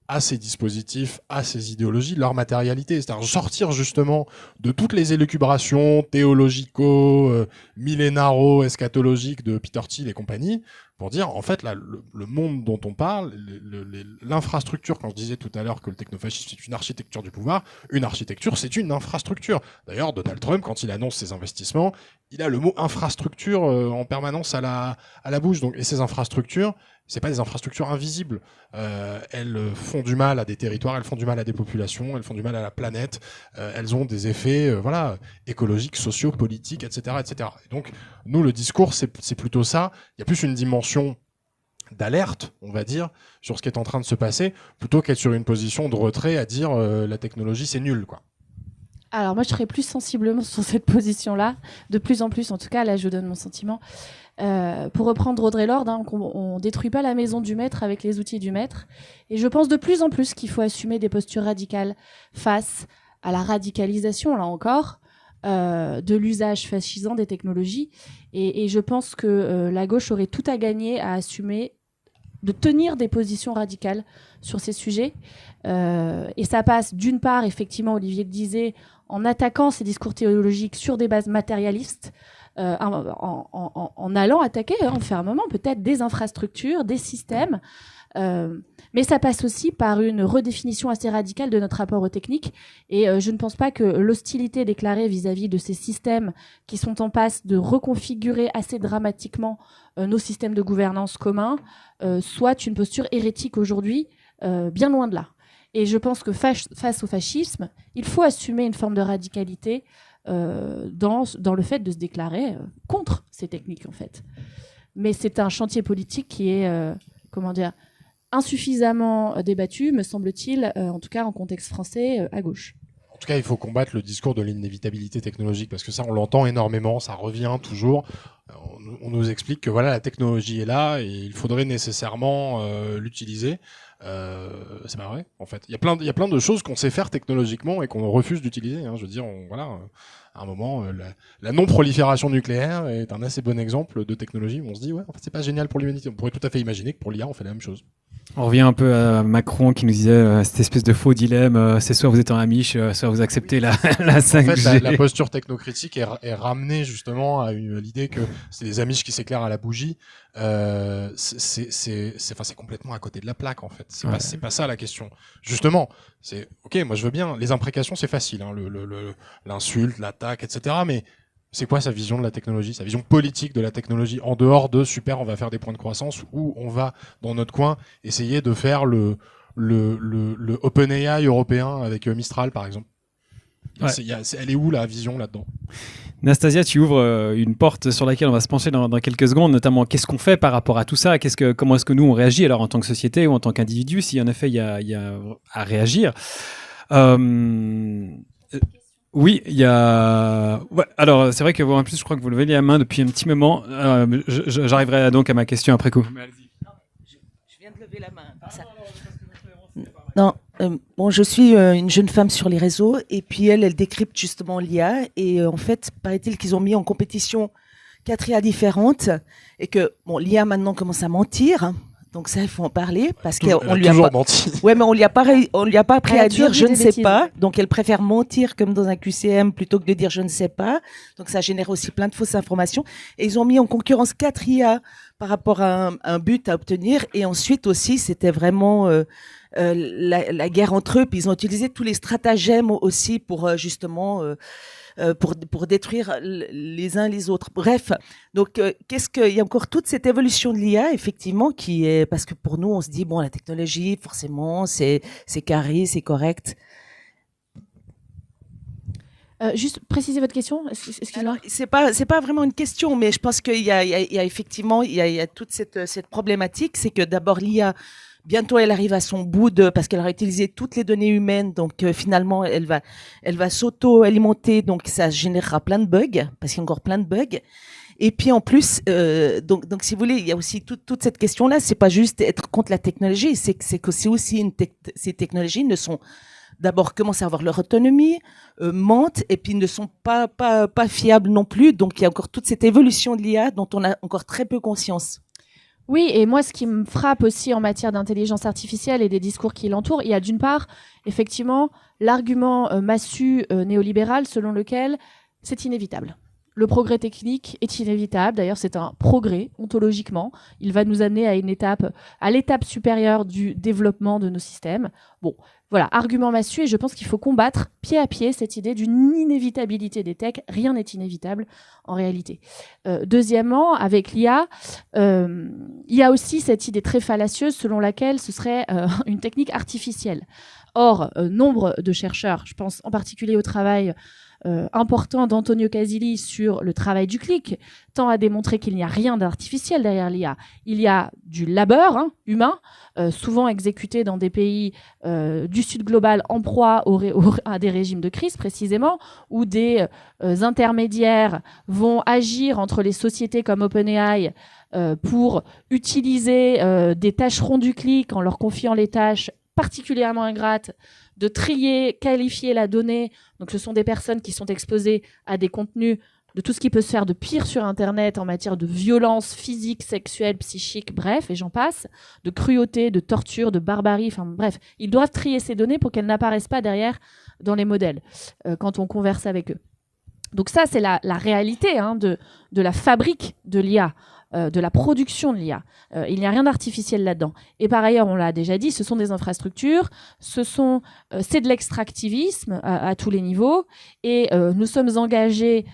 à ces dispositifs, à ces idéologies, leur matérialité. C'est-à-dire sortir justement de toutes les élucubrations théologico, millénaro, eschatologiques de Peter Thiel et compagnie, pour dire, en fait, là, le monde dont on parle, l'infrastructure, quand je disais tout à l'heure que le technofascisme, c'est une architecture du pouvoir, une architecture, c'est une infrastructure. D'ailleurs, Donald Trump, quand il annonce ses investissements, il a le mot infrastructure en permanence à la bouche. Donc, et ces infrastructures, c'est pas des infrastructures invisibles. Elles font du mal à des territoires, elles font du mal à des populations, elles font du mal à la planète. Elles ont des effets, écologiques, sociaux, politiques, etc., etc. Et donc, nous, le discours, c'est plutôt ça. Il y a plus une dimension d'alerte, on va dire, sur ce qui est en train de se passer, plutôt qu'être sur une position de retrait à dire la technologie, c'est nul, quoi. Alors moi, je serais plus sensiblement sur cette position-là, de plus en plus, en tout cas, là, je vous donne mon sentiment. Pour reprendre Audre Lorde, on détruit pas la maison du maître avec les outils du maître. Et je pense de plus en plus qu'il faut assumer des postures radicales face à la radicalisation, là encore, de l'usage fascisant des technologies. Et je pense que la gauche aurait tout à gagner à assumer de tenir des positions radicales sur ces sujets. Et ça passe d'une part, effectivement, Olivier le disait, en attaquant ces discours théologiques sur des bases matérialistes, en allant attaquer fermement peut-être des infrastructures, des systèmes. Mais ça passe aussi par une redéfinition assez radicale de notre rapport aux techniques. Et je ne pense pas que l'hostilité déclarée vis-à-vis de ces systèmes qui sont en passe de reconfigurer assez dramatiquement nos systèmes de gouvernance communs soit une posture hérétique aujourd'hui, bien loin de là. Et je pense que face au fascisme, il faut assumer une forme de radicalité dans le fait de se déclarer contre ces techniques, en fait. Mais c'est un chantier politique qui est, insuffisamment débattu, me semble-t-il, en tout cas en contexte français, à gauche. En tout cas, il faut combattre le discours de l'inévitabilité technologique, parce que ça, on l'entend énormément, ça revient toujours. On nous explique que voilà, la technologie est là et il faudrait nécessairement l'utiliser. C'est pas vrai, en fait. Il y a plein de choses qu'on sait faire technologiquement et qu'on refuse d'utiliser. Je veux dire, à un moment, la non-prolifération nucléaire est un assez bon exemple de technologie où on se dit, ouais, en fait, c'est pas génial pour l'humanité. On pourrait tout à fait imaginer que pour l'IA, on fait la même chose. On revient un peu à Macron qui nous disait cette espèce de faux dilemme, c'est soit vous êtes en Amish, soit vous acceptez la 5G. En fait, la posture technocritique est ramenée justement à l'idée que c'est les Amish qui s'éclairent à la bougie. C'est complètement à côté de la plaque, en fait. C'est pas ça la question. Justement, c'est ok, moi je veux bien. Les imprécations, c'est facile, l'insulte, l'attaque, etc. Mais c'est quoi sa vision de la technologie, sa vision politique de la technologie, en dehors de super, on va faire des points de croissance, ou on va dans notre coin essayer de faire le OpenAI européen avec Mistral, par exemple. Ouais. Elle est où la vision là-dedans? Nastasia, tu ouvres une porte sur laquelle on va se pencher dans quelques secondes, notamment qu'est-ce qu'on fait par rapport à tout ça, comment est-ce que nous on réagit, alors en tant que société ou en tant qu'individu, si en effet il y a à réagir. Oui, il y a. Ouais, alors c'est vrai que en plus je crois que vous levez la main depuis un petit moment. J'arriverai donc à ma question après coup. Non, je viens de lever la main. Non, bon, je suis une jeune femme sur les réseaux et puis elle décrypte justement l'IA et en fait, paraît-il qu'ils ont mis en compétition 4 IA différentes et que bon, l'IA maintenant commence à mentir. Donc ça, il faut en parler parce qu'on lui a pas menti. Ouais, mais on lui a pas appris à dire je ne sais pas. Donc elle préfère mentir comme dans un QCM plutôt que de dire je ne sais pas. Donc ça génère aussi plein de fausses informations. Et ils ont mis en concurrence 4 IA par rapport à un but à obtenir. Et ensuite aussi, c'était vraiment la guerre entre eux. Puis ils ont utilisé tous les stratagèmes aussi pour justement pour détruire les uns les autres. Bref, donc il y a encore toute cette évolution de l'IA effectivement qui est parce que pour nous on se dit bon la technologie forcément c'est carré, c'est correct. Juste préciser votre question. Excusez-moi. C'est pas vraiment une question, mais je pense qu'il y a effectivement il y a toute cette problématique, c'est que d'abord l'IA bientôt, elle arrive à son bout parce qu'elle aura utilisé toutes les données humaines. Donc, finalement, elle va s'auto-alimenter. Donc, ça générera plein de bugs parce qu'il y a encore plein de bugs. Et puis, en plus, donc, si vous voulez, il y a aussi toute cette question-là. C'est pas juste être contre la technologie. C'est que c'est aussi ces technologies ne sont d'abord commencent à avoir leur autonomie, mentent et puis ne sont pas fiables non plus. Donc, il y a encore toute cette évolution de l'IA dont on a encore très peu conscience. Oui, et moi, ce qui me frappe aussi en matière d'intelligence artificielle et des discours qui l'entourent, il y a d'une part, effectivement, l'argument massu néolibéral selon lequel c'est inévitable. le progrès technique est inévitable. D'ailleurs, c'est un progrès ontologiquement. Il va nous amener à l'étape supérieure du développement de nos systèmes. Bon, voilà, argument massue, et je pense qu'il faut combattre pied à pied cette idée d'une inévitabilité des techs. Rien n'est inévitable en réalité. Deuxièmement, avec l'IA, il y a aussi cette idée très fallacieuse selon laquelle ce serait une technique artificielle. Or, nombre de chercheurs, je pense en particulier au travail important d'Antonio Casilli sur le travail du clic, tend à démontrer qu'il n'y a rien d'artificiel derrière l'IA. Il y a du labeur humain, souvent exécuté dans des pays du Sud global en proie à des régimes de crise précisément, où des intermédiaires vont agir entre les sociétés comme OpenAI pour utiliser des tâcherons du clic en leur confiant les tâches particulièrement ingrates de trier, qualifier la donnée. Donc ce sont des personnes qui sont exposées à des contenus de tout ce qui peut se faire de pire sur Internet en matière de violence physique, sexuelle, psychique, bref, et j'en passe, de cruauté, de torture, de barbarie, enfin bref. Ils doivent trier ces données pour qu'elles n'apparaissent pas derrière dans les modèles quand on converse avec eux. Donc ça, c'est la réalité de la fabrique de l'IA. De la production de l'IA. Il n'y a rien d'artificiel là-dedans. Et par ailleurs, on l'a déjà dit, ce sont des infrastructures, c'est de l'extractivisme à tous les niveaux, et nous sommes engagés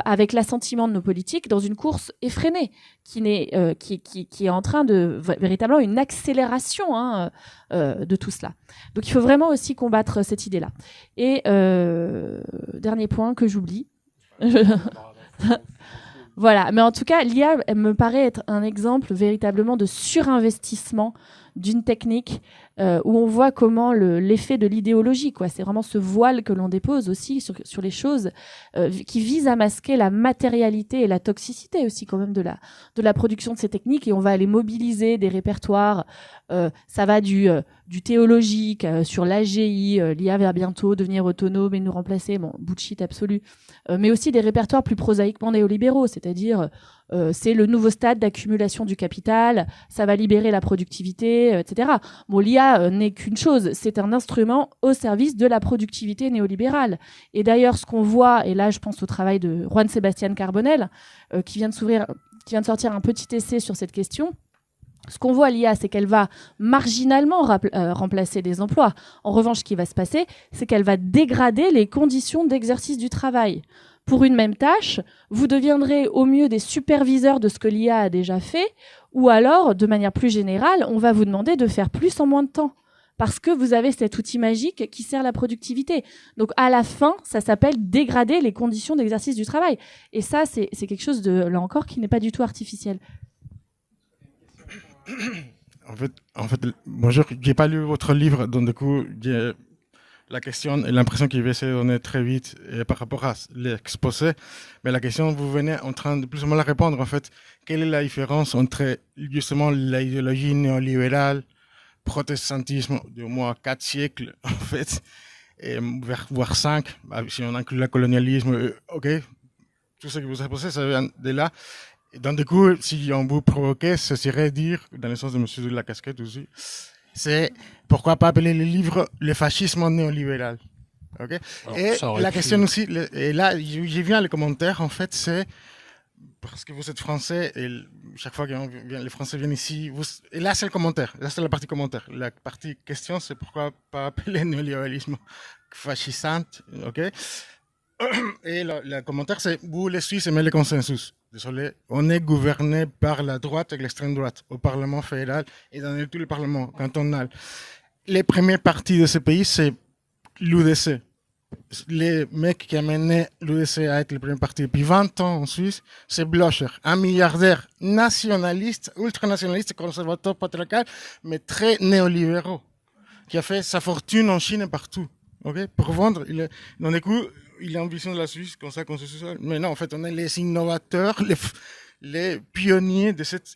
avec l'assentiment de nos politiques dans une course effrénée qui est en train de véritablement une accélération de tout cela. Donc il faut vraiment aussi combattre cette idée-là. Et dernier point que j'oublie. Voilà, mais en tout cas, l'IA me paraît être un exemple véritablement de surinvestissement d'une technique où on voit comment l'effet de l'idéologie, quoi. C'est vraiment ce voile que l'on dépose aussi sur les choses qui vise à masquer la matérialité et la toxicité aussi quand même de la production de ces techniques, et on va aller mobiliser des répertoires. Ça va du théologique sur l'AGI, l'IA va bientôt devenir autonome et nous remplacer, bon, bullshit absolu, mais aussi des répertoires plus prosaïquement néolibéraux, c'est-à-dire c'est le nouveau stade d'accumulation du capital, ça va libérer la productivité, etc. Bon, l'IA n'est qu'une chose, c'est un instrument au service de la productivité néolibérale. Et d'ailleurs, ce qu'on voit, et là je pense au travail de Juan Sebastián Carbonell, qui vient de sortir un petit essai sur cette question. Ce qu'on voit à l'IA, c'est qu'elle va marginalement remplacer des emplois. En revanche, ce qui va se passer, c'est qu'elle va dégrader les conditions d'exercice du travail. Pour une même tâche, vous deviendrez au mieux des superviseurs de ce que l'IA a déjà fait, ou alors, de manière plus générale, on va vous demander de faire plus en moins de temps, parce que vous avez cet outil magique qui sert la productivité. Donc à la fin, ça s'appelle dégrader les conditions d'exercice du travail. Et ça, c'est quelque chose de, là encore, qui n'est pas du tout artificiel. En fait, bonjour, j'ai pas lu votre livre, donc du coup, j'ai la question et l'impression qu'il va essayer de donner très vite par rapport à l'exposé. Mais la question, vous venez en train de plus ou moins la répondre, en fait. Quelle est la différence entre justement l'idéologie néolibérale, protestantisme de moins 4 siècles, en fait, et voire 5, si on inclut le colonialisme, ok, tout ce que vous avez posé, ça vient de là. Et donc, du coup, si on vous provoquait, ce serait dire, dans le sens de monsieur de la casquette aussi, c'est pourquoi pas appeler le livre le fascisme néolibéral. Okay? Alors, et la question aussi, et là, j'y viens les commentaires, en fait, c'est parce que vous êtes français et chaque fois que les Français viennent ici, et là, c'est le commentaire. Là, c'est la partie commentaire. La partie question, c'est pourquoi pas appeler néolibéralisme fascisante. Ok? Et le commentaire, c'est vous, les Suisses, aimez le consensus. Désolé, on est gouverné par la droite et l'extrême droite au Parlement fédéral et dans tous les parlements cantonaux. Les premiers partis de ce pays, c'est l'UDC. Les mecs qui ont mené l'UDC à être le premier parti depuis 20 ans en Suisse, c'est Blocher, un milliardaire nationaliste, ultranationaliste, conservateur, patriarcal, mais très néolibéraux, qui a fait sa fortune en Chine et partout. Okay? Pour vendre, dans des coups, il a une vision de la Suisse comme ça, consensuelle. Mais non, en fait, on est les innovateurs, les pionniers de cette,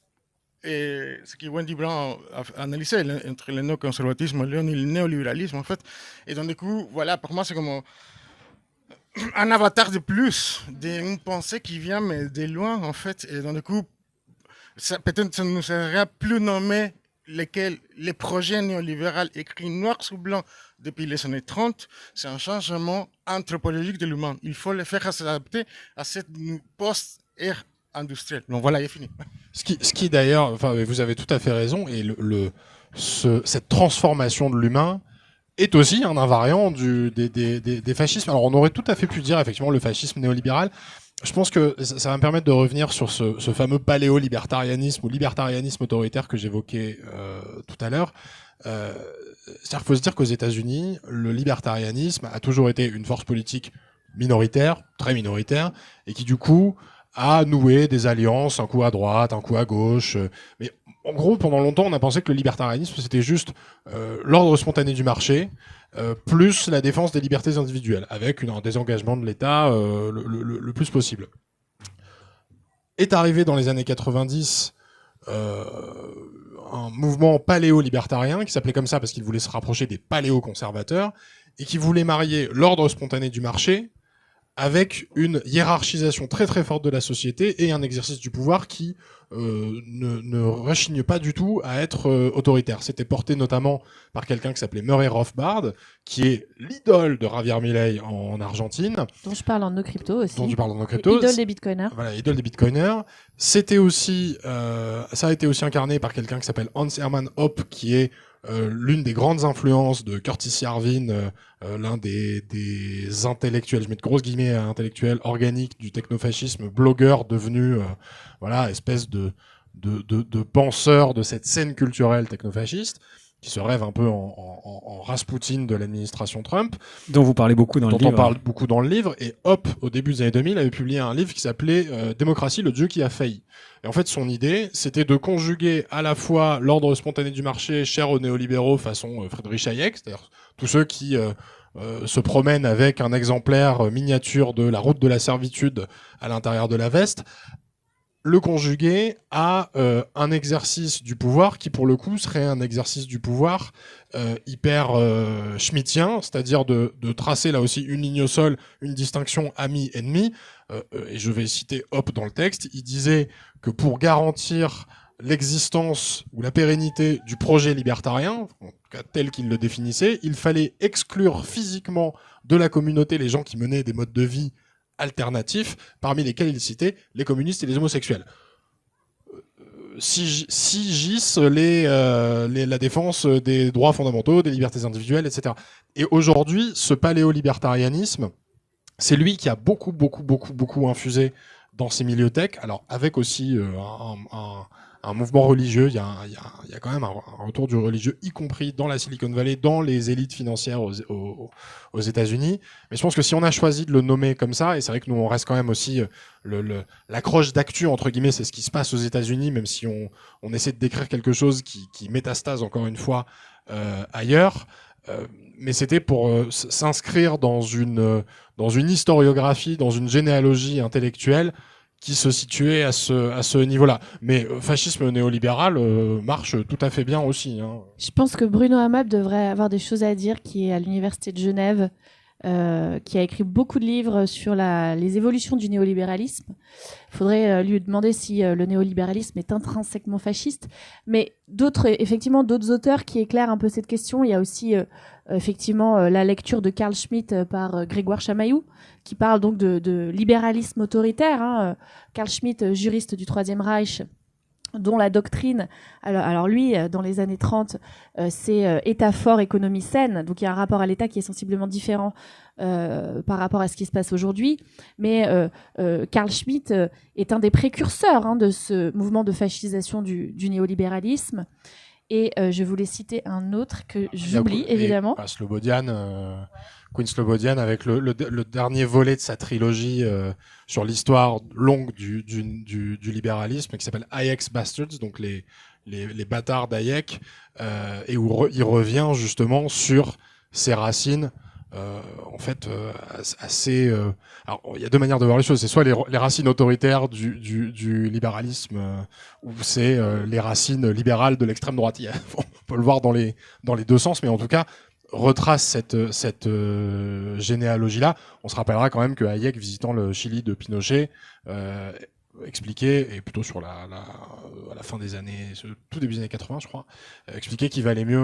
ce que Wendy Brown a analysé entre le néoconservatisme et le néolibéralisme, en fait. Et donc, du coup, voilà, pour moi, c'est comme un avatar de plus d'une pensée qui vient, mais de loin, en fait. Et donc, du coup, peut-être ça ne nous serait plus nommé lesquels les projets néolibéraux écrits noir sur blanc depuis les années 30, c'est un changement anthropologique de l'humain. Il faut le faire s'adapter à cette post-ère industrielle. Donc voilà, il est fini. Ce qui d'ailleurs, enfin, vous avez tout à fait raison, et cette transformation de l'humain est aussi un invariant des fascismes. Alors on aurait tout à fait pu dire effectivement le fascisme néolibéral. Je pense que ça va me permettre de revenir sur ce fameux paléo-libertarianisme ou libertarianisme autoritaire que j'évoquais tout à l'heure. C'est-à-dire qu'il faut se dire qu'aux États-Unis, le libertarianisme a toujours été une force politique minoritaire, très minoritaire, et qui du coup a noué des alliances, un coup à droite, un coup à gauche. Mais en gros, pendant longtemps, on a pensé que le libertarianisme, c'était juste l'ordre spontané du marché, plus la défense des libertés individuelles, avec un désengagement de l'État le plus possible. Est arrivé dans les années 90 un mouvement paléo-libertarien, qui s'appelait comme ça parce qu'il voulait se rapprocher des paléo-conservateurs, et qui voulait marier l'ordre spontané du marché avec une hiérarchisation très très forte de la société et un exercice du pouvoir qui ne rechigne pas du tout à être autoritaire. C'était porté notamment par quelqu'un qui s'appelait Murray Rothbard, qui est l'idole de Javier Milei en Argentine. Dont je parle en No Crypto aussi. Dont tu parles en No Crypto. Idole des bitcoiners. Voilà, idole des bitcoiners. C'était aussi, ça a été aussi incarné par quelqu'un qui s'appelle Hans Hermann Hoppe, qui est l'une des grandes influences de Curtis Yarvin, l'un des intellectuels, je mets de grosses guillemets à intellectuels organiques du technofascisme, blogueur devenu voilà, espèce de penseur de cette scène culturelle technofasciste, qui se rêve un peu en Rasputin de l'administration Trump. Dont vous parlez beaucoup dans le livre. Dont on parle beaucoup dans le livre. Et Hoppe, au début des années 2000, avait publié un livre qui s'appelait Démocratie, le dieu qui a failli. Et en fait, son idée, c'était de conjuguer à la fois l'ordre spontané du marché, cher aux néolibéraux façon Friedrich Hayek, c'est-à-dire tous ceux qui se promènent avec un exemplaire miniature de la route de la servitude à l'intérieur de la veste, le conjuguer à un exercice du pouvoir qui, pour le coup, serait un exercice du pouvoir hyper schmittien, c'est-à-dire de tracer là aussi une ligne au sol, une distinction ami-ennemi. Et je vais citer Hoppe dans le texte. Il disait que pour garantir l'existence ou la pérennité du projet libertarien, en tout cas tel qu'il le définissait, il fallait exclure physiquement de la communauté les gens qui menaient des modes de vie alternatifs, parmi lesquels il citait les communistes et les homosexuels. Si gissent la défense des droits fondamentaux, des libertés individuelles, etc. Et aujourd'hui, ce paléo-libertarianisme, c'est lui qui a beaucoup infusé dans ces milieux tech, alors avec aussi un mouvement religieux, il y a quand même un retour du religieux, y compris dans la Silicon Valley, dans les élites financières aux États-Unis. Mais je pense que si on a choisi de le nommer comme ça, et c'est vrai que nous on reste quand même aussi l'accroche d'actu entre guillemets, c'est ce qui se passe aux États-Unis, même si on essaie de décrire quelque chose qui métastase encore une fois ailleurs. Mais c'était pour s'inscrire dans une historiographie, dans une généalogie intellectuelle qui se situait à ce niveau-là. Mais fascisme néolibéral marche tout à fait bien aussi. Hein. Je pense que Bruno Hamab devrait avoir des choses à dire, qui est à l'université de Genève, qui a écrit beaucoup de livres sur les évolutions du néolibéralisme. Il faudrait lui demander si le néolibéralisme est intrinsèquement fasciste. Mais d'autres auteurs qui éclairent un peu cette question. Il y a aussi effectivement la lecture de Carl Schmitt par Grégoire Chamaillou, qui parle donc de libéralisme autoritaire. Hein. Carl Schmitt, juriste du Troisième Reich, dont la doctrine, alors lui, dans les années 30, c'est État fort, économie saine. Donc il y a un rapport à l'État qui est sensiblement différent par rapport à ce qui se passe aujourd'hui. Mais Carl Schmitt est un des précurseurs de ce mouvement de fascisation du néolibéralisme. Et je voulais citer un autre que j'oublie, évidemment. Slobodian, Queen Slobodian, avec le dernier volet de sa trilogie sur l'histoire longue du libéralisme, qui s'appelle Hayek's Bastards, donc les bâtards d'Hayek, et où il revient justement sur ses racines, en fait, assez... alors, il y a deux manières de voir les choses. C'est soit les racines autoritaires du libéralisme, ou c'est les racines libérales de l'extrême droite. On peut le voir dans les deux sens, mais en tout cas, retrace cette généalogie-là. On se rappellera quand même que Hayek, visitant le Chili de Pinochet, expliquait, et plutôt sur à la fin des années, tout début des années 80, je crois, expliquait qu'il valait mieux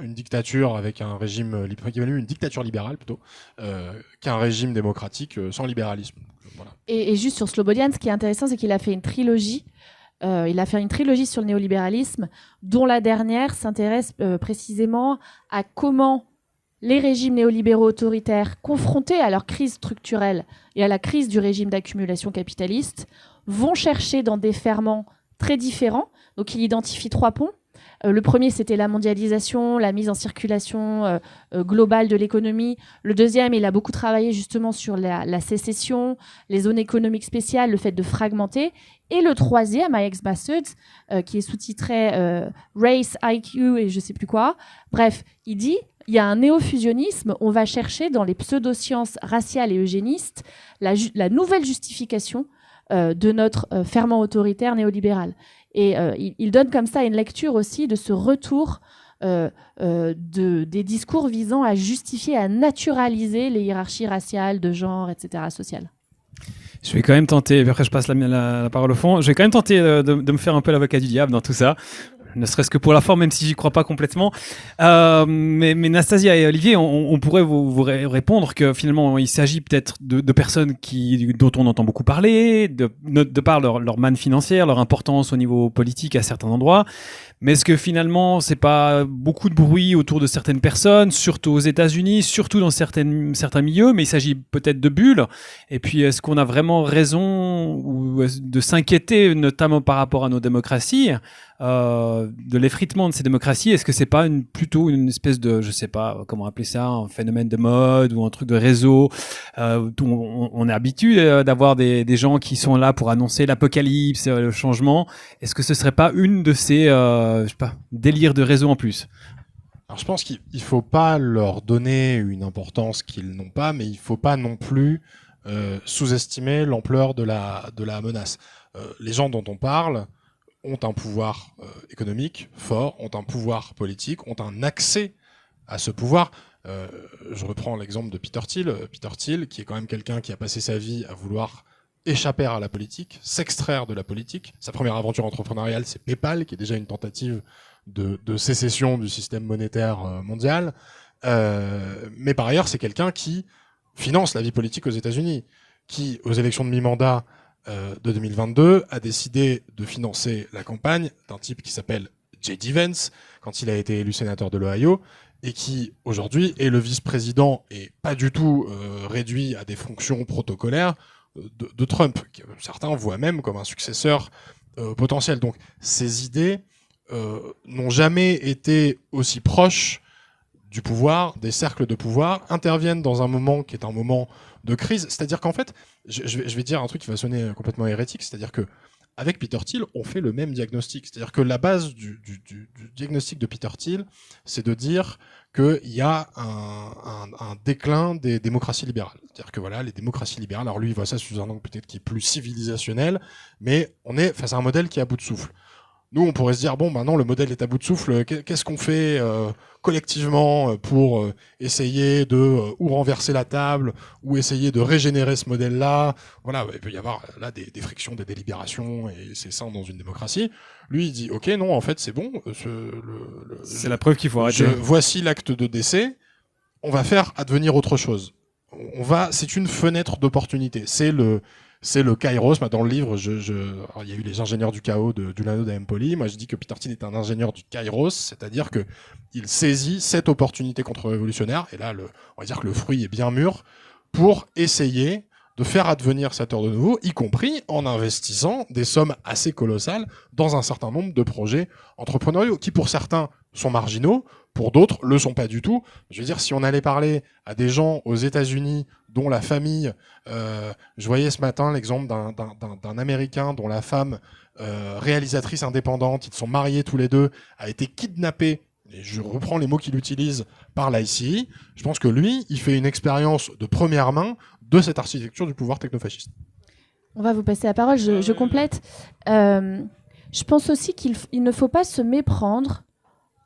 une dictature avec un régime, qu'il valait mieux une dictature libérale plutôt, qu'un régime démocratique sans libéralisme. Voilà. Et juste sur Slobodian, ce qui est intéressant, c'est qu'il a fait une trilogie. Il a fait une trilogie sur le néolibéralisme, dont la dernière s'intéresse précisément à comment les régimes néolibéraux autoritaires, confrontés à leur crise structurelle et à la crise du régime d'accumulation capitaliste, vont chercher dans des ferments très différents. Donc il identifie 3 ponts. Le premier, c'était la mondialisation, la mise en circulation globale de l'économie. Le deuxième, il a beaucoup travaillé justement sur la sécession, les zones économiques spéciales, le fait de fragmenter. Et le troisième, Hayek's Bastards, qui est sous-titré Race, IQ et je sais plus quoi. Bref, il dit, il y a un néo-fusionnisme, on va chercher dans les pseudosciences raciales et eugénistes la nouvelle justification de notre ferment autoritaire néolibéral. Et il donne comme ça une lecture aussi de ce retour des discours visant à justifier, à naturaliser les hiérarchies raciales, de genre, etc., sociales. Je vais quand même tenter, après je passe la parole au fond, je vais quand même tenter de me faire un peu l'avocat du diable dans tout ça. Ne serait-ce que pour la forme, même si j'y crois pas complètement. Mais Nastasia et Olivier, on pourrait vous répondre que finalement, il s'agit peut-être de personnes dont on entend beaucoup parler, de par leur manne financière, leur importance au niveau politique à certains endroits. Mais est-ce que finalement, c'est pas beaucoup de bruit autour de certaines personnes, surtout aux États-Unis, surtout dans certains milieux, mais il s'agit peut-être de bulles. Et puis, est-ce qu'on a vraiment raison de s'inquiéter, notamment par rapport à nos démocraties, de l'effritement de ces démocraties? Est-ce que c'est pas plutôt une espèce de, je sais pas comment appeler ça, un phénomène de mode ou un truc de réseau, où on est habitué d'avoir des gens qui sont là pour annoncer l'apocalypse, le changement. Est-ce que ce serait pas une de ces je sais pas, délires de réseau en plus? Alors je pense qu'il faut pas leur donner une importance qu'ils n'ont pas, mais il faut pas non plus sous-estimer l'ampleur de la menace. Les gens dont on parle ont un pouvoir économique fort, ont un pouvoir politique, ont un accès à ce pouvoir. Je reprends l'exemple de Peter Thiel. Peter Thiel, qui est quand même quelqu'un qui a passé sa vie à vouloir échapper à la politique, s'extraire de la politique. Sa première aventure entrepreneuriale, c'est PayPal, qui est déjà une tentative de sécession du système monétaire mondial. Mais par ailleurs, c'est quelqu'un qui finance la vie politique aux États-Unis, qui, aux élections de mi-mandat de 2022, a décidé de financer la campagne d'un type qui s'appelle J.D. Vance, quand il a été élu sénateur de l'Ohio, et qui, aujourd'hui, est le vice-président et pas du tout réduit à des fonctions protocolaires de Trump, que certains voient même comme un successeur potentiel. Donc ces idées n'ont jamais été aussi proches du pouvoir, des cercles de pouvoir, interviennent dans un moment qui est un moment de crise. C'est-à-dire qu'en fait, je vais dire un truc qui va sonner complètement hérétique, c'est-à-dire que avec Peter Thiel, on fait le même diagnostic. C'est-à-dire que la base du diagnostic de Peter Thiel, c'est de dire qu'il y a un déclin des démocraties libérales. C'est-à-dire que voilà, les démocraties libérales, alors lui, il voit ça sous un angle peut-être qui est plus civilisationnel, mais on est face à un modèle qui est à bout de souffle. Nous, on pourrait se dire, bon, maintenant, le modèle est à bout de souffle, qu'est-ce qu'on fait collectivement pour essayer de ou renverser la table, ou essayer de régénérer ce modèle-là. Voilà, il peut y avoir là des frictions, des délibérations, et c'est ça dans une démocratie. Lui, il dit, ok, non, en fait, c'est bon. C'est la preuve qu'il faut arrêter. Voici l'acte de décès, on va faire advenir autre chose. C'est une fenêtre d'opportunité. C'est le Kairos. Dans le livre, alors, il y a eu les ingénieurs du chaos du Lano d'Empoli. Moi, je dis que Peter Thiel est un ingénieur du Kairos, c'est-à-dire que il saisit cette opportunité contre-révolutionnaire. Et là, on va dire que le fruit est bien mûr pour essayer de faire advenir cet ordre de nouveau, y compris en investissant des sommes assez colossales dans un certain nombre de projets entrepreneuriaux qui, pour certains, sont marginaux, pour d'autres, le sont pas du tout. Je veux dire, si on allait parler à des gens aux États-Unis dont la famille, je voyais ce matin l'exemple d'un Américain dont la femme, réalisatrice indépendante, ils sont mariés tous les deux, a été kidnappée, et je reprends les mots qu'il utilise, par l'ICI. Je pense que lui, il fait une expérience de première main de cette architecture du pouvoir technofasciste. On va vous passer la parole, je complète. Je pense aussi qu'il ne faut pas se méprendre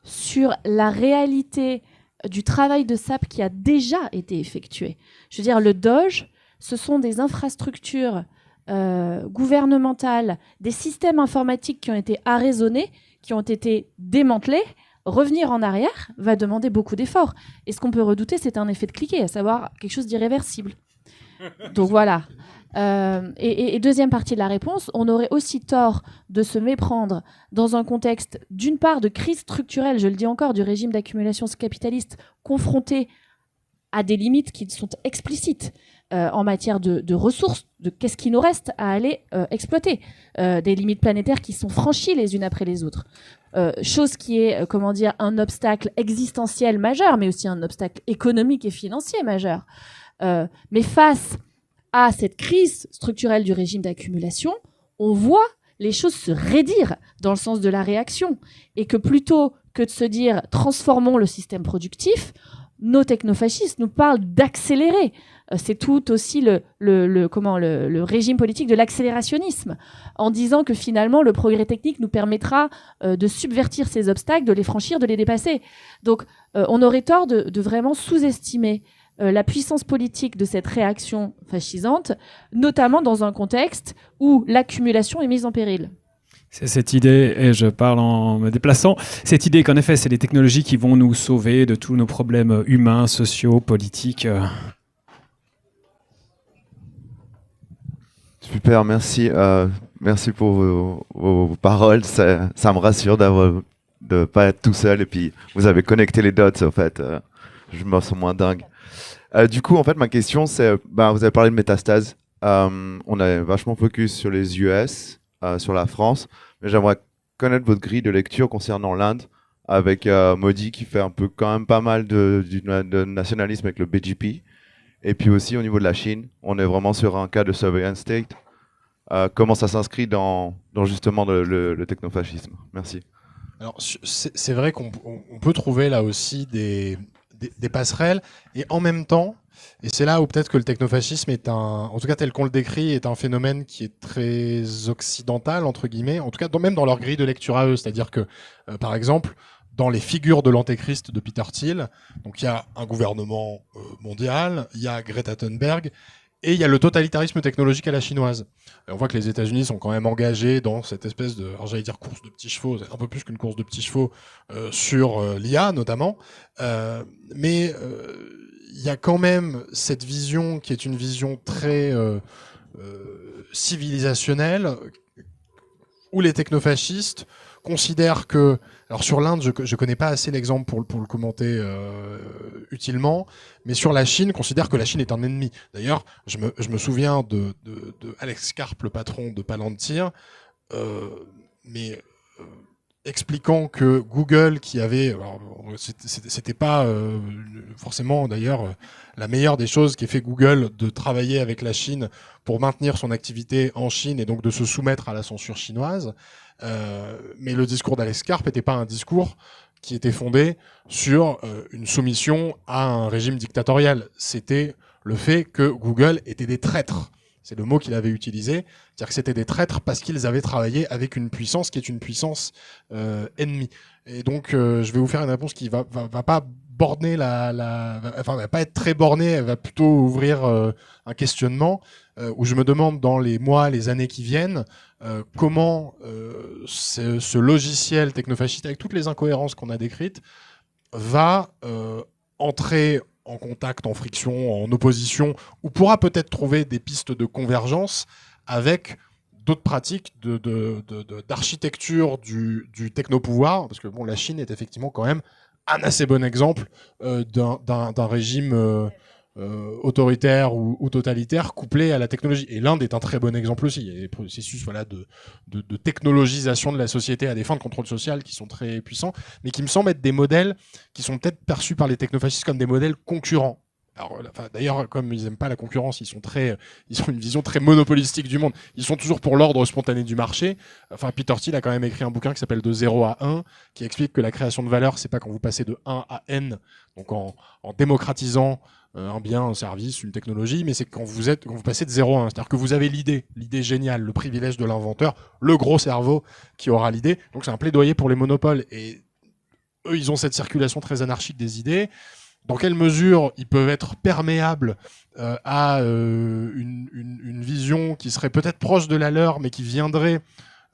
sur la réalité du travail de sape qui a déjà été effectué. Je veux dire, le Doge, ce sont des infrastructures gouvernementales, des systèmes informatiques qui ont été arraisonnés, qui ont été démantelés, revenir en arrière va demander beaucoup d'efforts. Et ce qu'on peut redouter, c'est un effet de cliquet, à savoir quelque chose d'irréversible. Donc voilà. Et deuxième partie de la réponse, on aurait aussi tort de se méprendre dans un contexte, d'une part, de crise structurelle, je le dis encore, du régime d'accumulation capitaliste confronté à des limites qui sont explicites en matière de ressources, de qu'est-ce qui nous reste à aller exploiter, des limites planétaires qui sont franchies les unes après les autres. Chose qui est, un obstacle existentiel majeur, mais aussi un obstacle économique et financier majeur. Mais face à cette crise structurelle du régime d'accumulation, on voit les choses se raidir dans le sens de la réaction, et que plutôt que de se dire transformons le système productif, nos technofascistes nous parlent d'accélérer. C'est tout aussi le régime politique de l'accélérationnisme, en disant que finalement le progrès technique nous permettra de subvertir ces obstacles, de les franchir, de les dépasser. Donc on aurait tort de vraiment sous-estimer la puissance politique de cette réaction fascisante, notamment dans un contexte où l'accumulation est mise en péril. C'est cette idée, et je parle en me déplaçant, cette idée qu'en effet, c'est les technologies qui vont nous sauver de tous nos problèmes humains, sociaux, politiques. Super, merci. Merci pour vos paroles. Ça me rassure de ne pas être tout seul. Et puis, vous avez connecté les dots, en fait. Je me sens moins dingue. Du coup, en fait, ma question, c'est... vous avez parlé de métastase. On a vachement focus sur les US, sur la France. Mais j'aimerais connaître votre grille de lecture concernant l'Inde, avec Modi qui fait un peu quand même pas mal de nationalisme avec le BJP. Et puis aussi au niveau de la Chine, on est vraiment sur un cas de surveillance state. Comment ça s'inscrit dans justement le technofascisme? Merci. Alors c'est vrai qu'on peut trouver là aussi des passerelles, et en même temps, et c'est là où peut-être que le technofascisme est en tout cas tel qu'on le décrit, est un phénomène qui est très occidental, entre guillemets, en tout cas même dans leur grille de lecture à eux. C'est-à-dire que, par exemple, dans les figures de l'antéchrist de Peter Thiel, donc il y a un gouvernement mondial, il y a Greta Thunberg, et il y a le totalitarisme technologique à la chinoise. Et on voit que les États-Unis sont quand même engagés dans cette espèce de, alors j'allais dire course de petits chevaux, c'est un peu plus qu'une course de petits chevaux sur l'IA notamment, mais il y a quand même cette vision qui est une vision très civilisationnelle, où les technofascistes considèrent que, alors sur l'Inde, je connais pas assez l'exemple pour le commenter utilement, mais sur la Chine, considèrent que la Chine est un ennemi. D'ailleurs, je me souviens de Alex Karp, le patron de Palantir, expliquant que Google, qui avait, c'était pas forcément d'ailleurs la meilleure des choses qu'ait fait Google de travailler avec la Chine pour maintenir son activité en Chine et donc de se soumettre à la censure chinoise. Mais le discours d'Alex Karp n'était pas un discours qui était fondé sur une soumission à un régime dictatorial. C'était le fait que Google était des traîtres. C'est le mot qu'il avait utilisé. C'est-à-dire que c'était des traîtres parce qu'ils avaient travaillé avec une puissance qui est une puissance ennemie. Et donc, je vais vous faire une réponse qui va pas borner va pas être très bornée, elle va plutôt ouvrir un questionnement où je me demande dans les mois, les années qui viennent, comment ce logiciel technofasciste, avec toutes les incohérences qu'on a décrites, va entrer en contact, en friction, en opposition, ou pourra peut-être trouver des pistes de convergence avec d'autres pratiques d'architecture du technopouvoir, parce que bon, la Chine est effectivement quand même un assez bon exemple d'un régime autoritaire ou totalitaire couplé à la technologie. Et l'Inde est un très bon exemple aussi. Il y a des processus de technologisation de la société à des fins de contrôle social qui sont très puissants, mais qui me semblent être des modèles qui sont peut-être perçus par les technofascistes comme des modèles concurrents. Alors, d'ailleurs, comme ils n'aiment pas la concurrence, ils ont une vision très monopolistique du monde. Ils sont toujours pour l'ordre spontané du marché. Enfin, Peter Thiel a quand même écrit un bouquin qui s'appelle De 0 à 1, qui explique que la création de valeur, c'est pas quand vous passez de 1 à N, donc en démocratisant un bien, un service, une technologie, mais c'est quand vous passez de 0 à 1. C'est-à-dire que vous avez l'idée géniale, le privilège de l'inventeur, le gros cerveau qui aura l'idée. Donc c'est un plaidoyer pour les monopoles. Et eux, ils ont cette circulation très anarchique des idées. dans quelle mesure ils peuvent être perméables à une vision qui serait peut-être proche de la leur, mais qui viendrait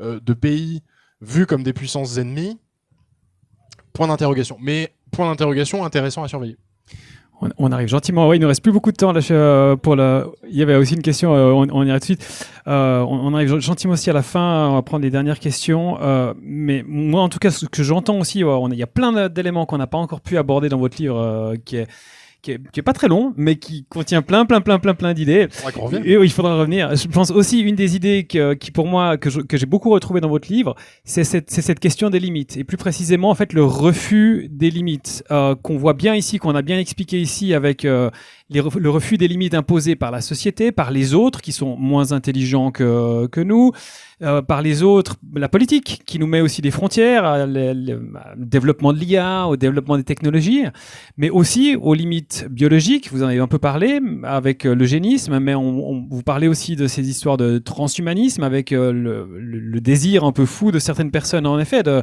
de pays vus comme des puissances ennemies. Point d'interrogation. Mais point d'interrogation intéressant à surveiller. On arrive gentiment. Oui, il nous reste plus beaucoup de temps là. Il y avait aussi une question. On ira tout de suite. On arrive gentiment aussi à la fin. On va prendre les dernières questions. Mais moi, en tout cas, ce que j'entends aussi, il y a plein d'éléments qu'on n'a pas encore pu aborder dans votre livre, qui est pas très long, mais qui contient plein d'idées. Et il faudra revenir. Je pense aussi une des idées qui pour moi que j'ai beaucoup retrouvé dans votre livre, c'est cette question des limites, et plus précisément en fait le refus des limites qu'on voit bien ici, qu'on a bien expliqué ici avec le refus des limites imposées par la société, par les autres qui sont moins intelligents que nous. Par les autres, la politique qui nous met aussi des frontières, le développement de l'IA, au développement des technologies, mais aussi aux limites biologiques. Vous en avez un peu parlé avec l'eugénisme, mais vous parlez aussi de ces histoires de transhumanisme avec le désir un peu fou de certaines personnes, en effet, de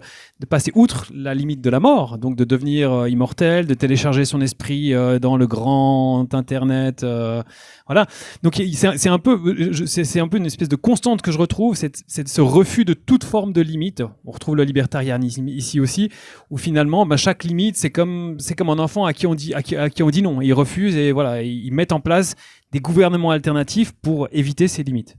passer outre la limite de la mort, donc de devenir immortel, de télécharger son esprit dans le grand Internet. Voilà. Donc c'est un peu une espèce de constante que je retrouve, c'est ce refus de toute forme de limite. On retrouve le libertarianisme ici aussi, où finalement, chaque limite, c'est comme un enfant à qui on dit non. Ils refusent et voilà, ils mettent en place des gouvernements alternatifs pour éviter ces limites.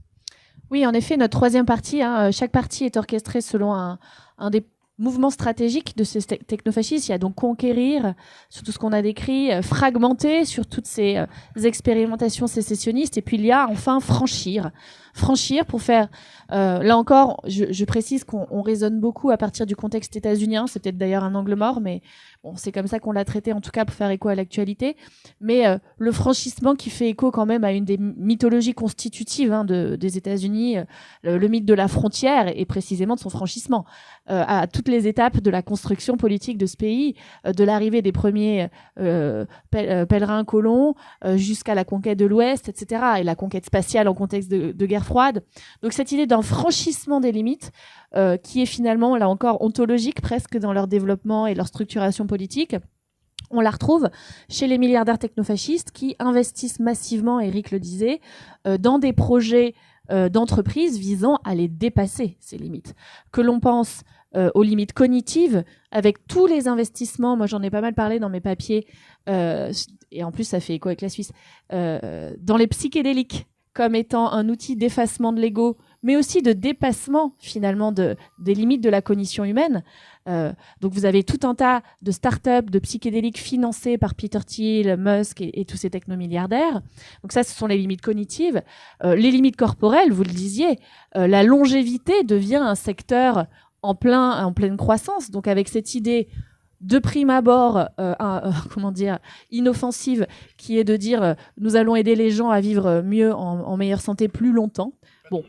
Oui, en effet, notre troisième partie, chaque partie est orchestrée selon un des mouvement stratégique de ces technofascistes. Il y a donc conquérir sur tout ce qu'on a décrit, fragmenter sur toutes ces expérimentations sécessionnistes, et puis il y a enfin franchir pour faire là encore, je précise qu'on raisonne beaucoup à partir du contexte états-unien, c'est peut-être d'ailleurs un angle mort, mais bon, c'est comme ça qu'on l'a traité, en tout cas pour faire écho à l'actualité, mais le franchissement qui fait écho quand même à une des mythologies constitutives des États-Unis, le mythe de la frontière et précisément de son franchissement à toutes les étapes de la construction politique de ce pays, de l'arrivée des premiers pèlerins colons jusqu'à la conquête de l'Ouest, etc., et la conquête spatiale en contexte de guerre froide. Donc cette idée d'un franchissement des limites qui est finalement, là encore, ontologique presque dans leur développement et leur structuration politique, on la retrouve chez les milliardaires technofascistes qui investissent massivement, Eric le disait, dans des projets d'entreprises visant à les dépasser, ces limites. Que l'on pense aux limites cognitives, avec tous les investissements, moi j'en ai pas mal parlé dans mes papiers, et en plus ça fait écho avec la Suisse, dans les psychédéliques, comme étant un outil d'effacement de l'ego, mais aussi de dépassement finalement des limites de la cognition humaine. Donc vous avez tout un tas de startups, de psychédéliques financés par Peter Thiel, Musk et tous ces technomilliardaires. Donc ça, ce sont les limites cognitives. Les limites corporelles, vous le disiez, la longévité devient un secteur en pleine croissance. Donc avec cette idée de prime abord, inoffensive, qui est de dire nous allons aider les gens à vivre mieux, en meilleure santé, plus longtemps. Bon.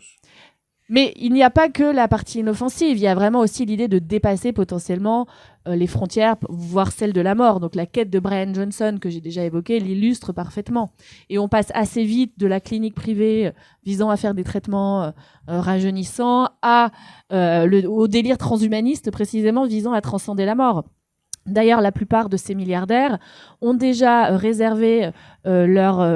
Mais il n'y a pas que la partie inoffensive, il y a vraiment aussi l'idée de dépasser potentiellement les frontières, voire celles de la mort. Donc la quête de Brian Johnson, que j'ai déjà évoquée, l'illustre parfaitement. Et on passe assez vite de la clinique privée visant à faire des traitements rajeunissants au délire transhumaniste précisément visant à transcender la mort. D'ailleurs, la plupart de ces milliardaires ont déjà réservé leur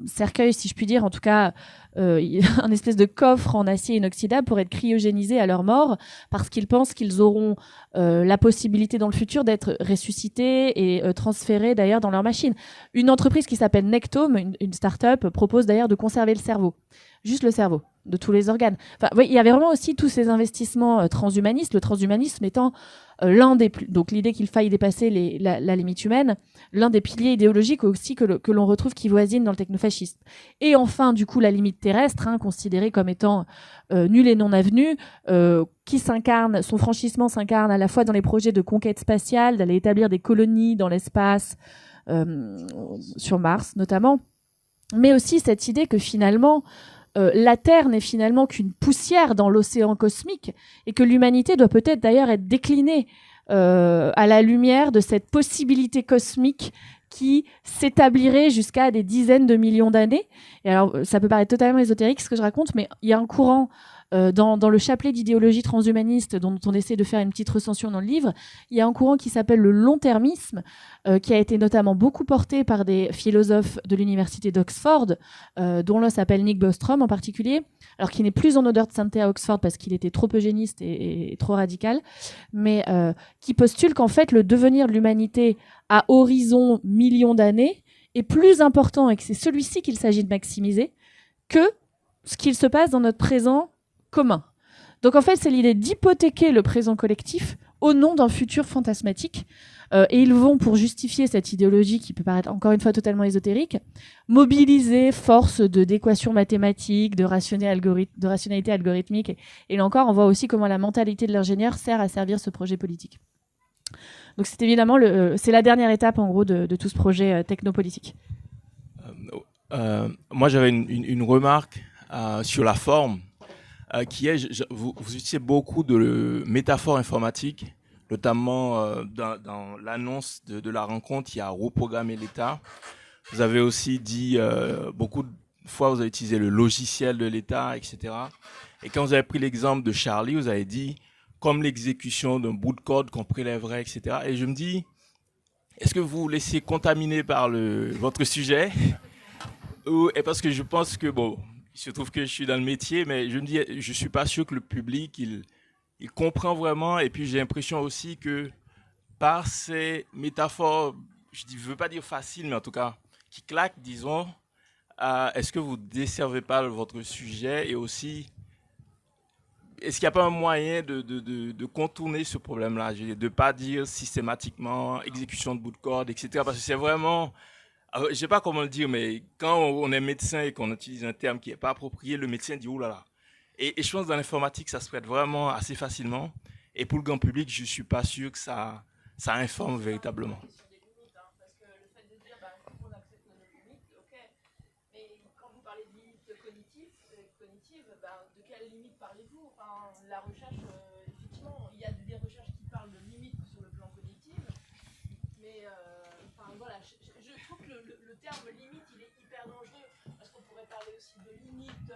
cercueil, si je puis dire, en tout cas un espèce de coffre en acier inoxydable pour être cryogénisés à leur mort, parce qu'ils pensent qu'ils auront la possibilité dans le futur d'être ressuscités et transférés d'ailleurs dans leur machine. Une entreprise qui s'appelle Nectome, une start-up, propose d'ailleurs de conserver le cerveau. Juste le cerveau, de tous les organes. Enfin, oui, il y avait vraiment aussi tous ces investissements transhumanistes, le transhumanisme étant donc l'idée qu'il faille dépasser la limite humaine, l'un des piliers idéologiques aussi que l'on retrouve qui voisine dans le technofascisme. Et enfin, du coup, la limite terrestre, considérée comme étant nulle et non avenue, son franchissement s'incarne à la fois dans les projets de conquête spatiale, d'aller établir des colonies dans l'espace, sur Mars notamment, mais aussi cette idée que finalement, la Terre n'est finalement qu'une poussière dans l'océan cosmique et que l'humanité doit peut-être d'ailleurs être déclinée à la lumière de cette possibilité cosmique qui s'établirait jusqu'à des dizaines de millions d'années. Et alors, ça peut paraître totalement ésotérique ce que je raconte, mais il y a un courant Dans le chapelet d'idéologie transhumaniste dont on essaie de faire une petite recension dans le livre, il y a un courant qui s'appelle le long-termisme, qui a été notamment beaucoup porté par des philosophes de l'université d'Oxford, dont l'un s'appelle Nick Bostrom en particulier, alors qui n'est plus en odeur de sainteté à Oxford parce qu'il était trop eugéniste et trop radical, mais qui postule qu'en fait le devenir de l'humanité à horizon millions d'années est plus important et que c'est celui-ci qu'il s'agit de maximiser que ce qu'il se passe dans notre présent commun. Donc en fait, c'est l'idée d'hypothéquer le présent collectif au nom d'un futur fantasmatique. Et ils vont, pour justifier cette idéologie qui peut paraître encore une fois totalement ésotérique, mobiliser force d'équations mathématiques, de rationalité algorithmique. Et là encore, on voit aussi comment la mentalité de l'ingénieur sert à servir ce projet politique. Donc c'est évidemment c'est la dernière étape en gros de tout ce projet technopolitique. Moi j'avais une remarque sur la forme qui est vous utilisez beaucoup de métaphores informatiques, notamment dans l'annonce de la rencontre, il y a reprogrammer l'État. Vous avez aussi dit beaucoup de fois vous avez utilisé le logiciel de l'État, etc. Et quand vous avez pris l'exemple de Charlie, vous avez dit comme l'exécution d'un bout de code qu'on prélèverait, etc. Et je me dis, est-ce que vous vous laissez contaminer par votre sujet et parce que je pense que, bon, il se trouve que je suis dans le métier, mais je me dis, je suis pas sûr que le public, il comprend vraiment. Et puis j'ai l'impression aussi que par ces métaphores, je ne veux pas dire facile, mais en tout cas, qui claquent, disons, est-ce que vous ne desservez pas votre sujet et aussi... Est-ce qu'il n'y a pas un moyen de contourner ce problème-là, de ne pas dire systématiquement exécution de bout de code, etc. Parce que c'est vraiment, je ne sais pas comment le dire, mais quand on est médecin et qu'on utilise un terme qui n'est pas approprié, le médecin dit « oulala ». Et je pense que dans l'informatique, ça se prête vraiment assez facilement. Et pour le grand public, je ne suis pas sûr que ça informe véritablement. La recherche, effectivement, il y a des recherches qui parlent de limites sur le plan cognitif, mais voilà, je trouve que le terme limite, il est hyper dangereux, parce qu'on pourrait parler aussi de limites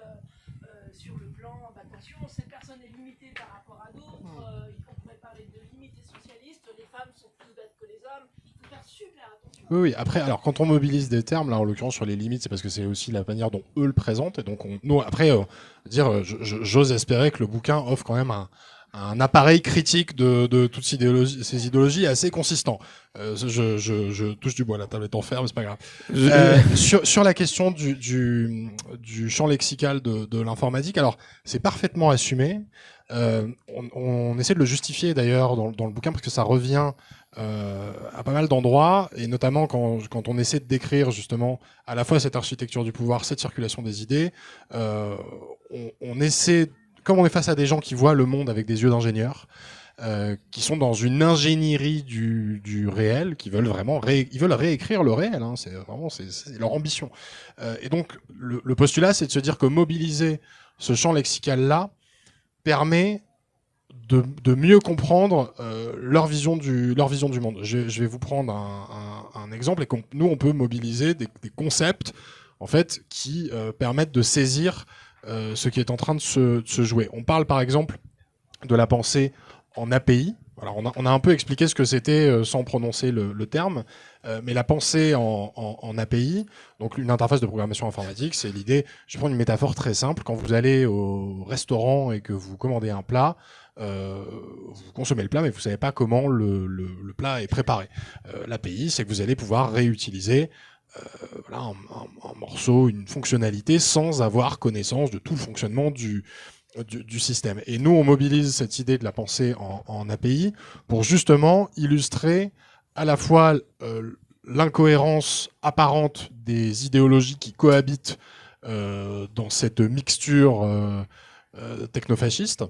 sur le plan, attention, cette personne est limitée par rapport à d'autres, on pourrait parler de limites essentialistes, les femmes sont plus bêtes que les hommes, il faut faire super attention. Oui, après, alors quand on mobilise des termes, là en l'occurrence sur les limites, c'est parce que c'est aussi la manière dont eux le présentent, et donc nous après, j'ose espérer que le bouquin offre quand même un appareil critique de toutes ces idéologies assez consistant. Je touche du bois, la table est en fer, mais c'est pas grave. Sur la question du champ lexical de l'informatique, alors c'est parfaitement assumé. On essaie de le justifier d'ailleurs dans le bouquin parce que ça revient à pas mal d'endroits, et notamment quand on essaie de décrire justement à la fois cette architecture du pouvoir, cette circulation des idées, on essaie, comme on est face à des gens qui voient le monde avec des yeux d'ingénieurs, qui sont dans une ingénierie du réel, qui veulent vraiment ils veulent réécrire le réel, hein, c'est leur ambition. Et donc le postulat, c'est de se dire que mobiliser ce champ lexical-là permet de mieux comprendre leur vision du monde. Je vais vous prendre un exemple, et nous on peut mobiliser des concepts en fait qui permettent de saisir ce qui est en train de se jouer. On parle par exemple de la pensée en API. Alors on a un peu expliqué ce que c'était sans prononcer le terme, mais la pensée en API, donc une interface de programmation informatique, c'est l'idée, je prends une métaphore très simple, quand vous allez au restaurant et que vous commandez un plat, vous consommez le plat mais vous savez pas comment le plat est préparé. L'API, c'est que vous allez pouvoir réutiliser un morceau, une fonctionnalité sans avoir connaissance de tout le fonctionnement du système. Et nous, on mobilise cette idée de la pensée en API pour justement illustrer à la fois l'incohérence apparente des idéologies qui cohabitent dans cette mixture technofasciste,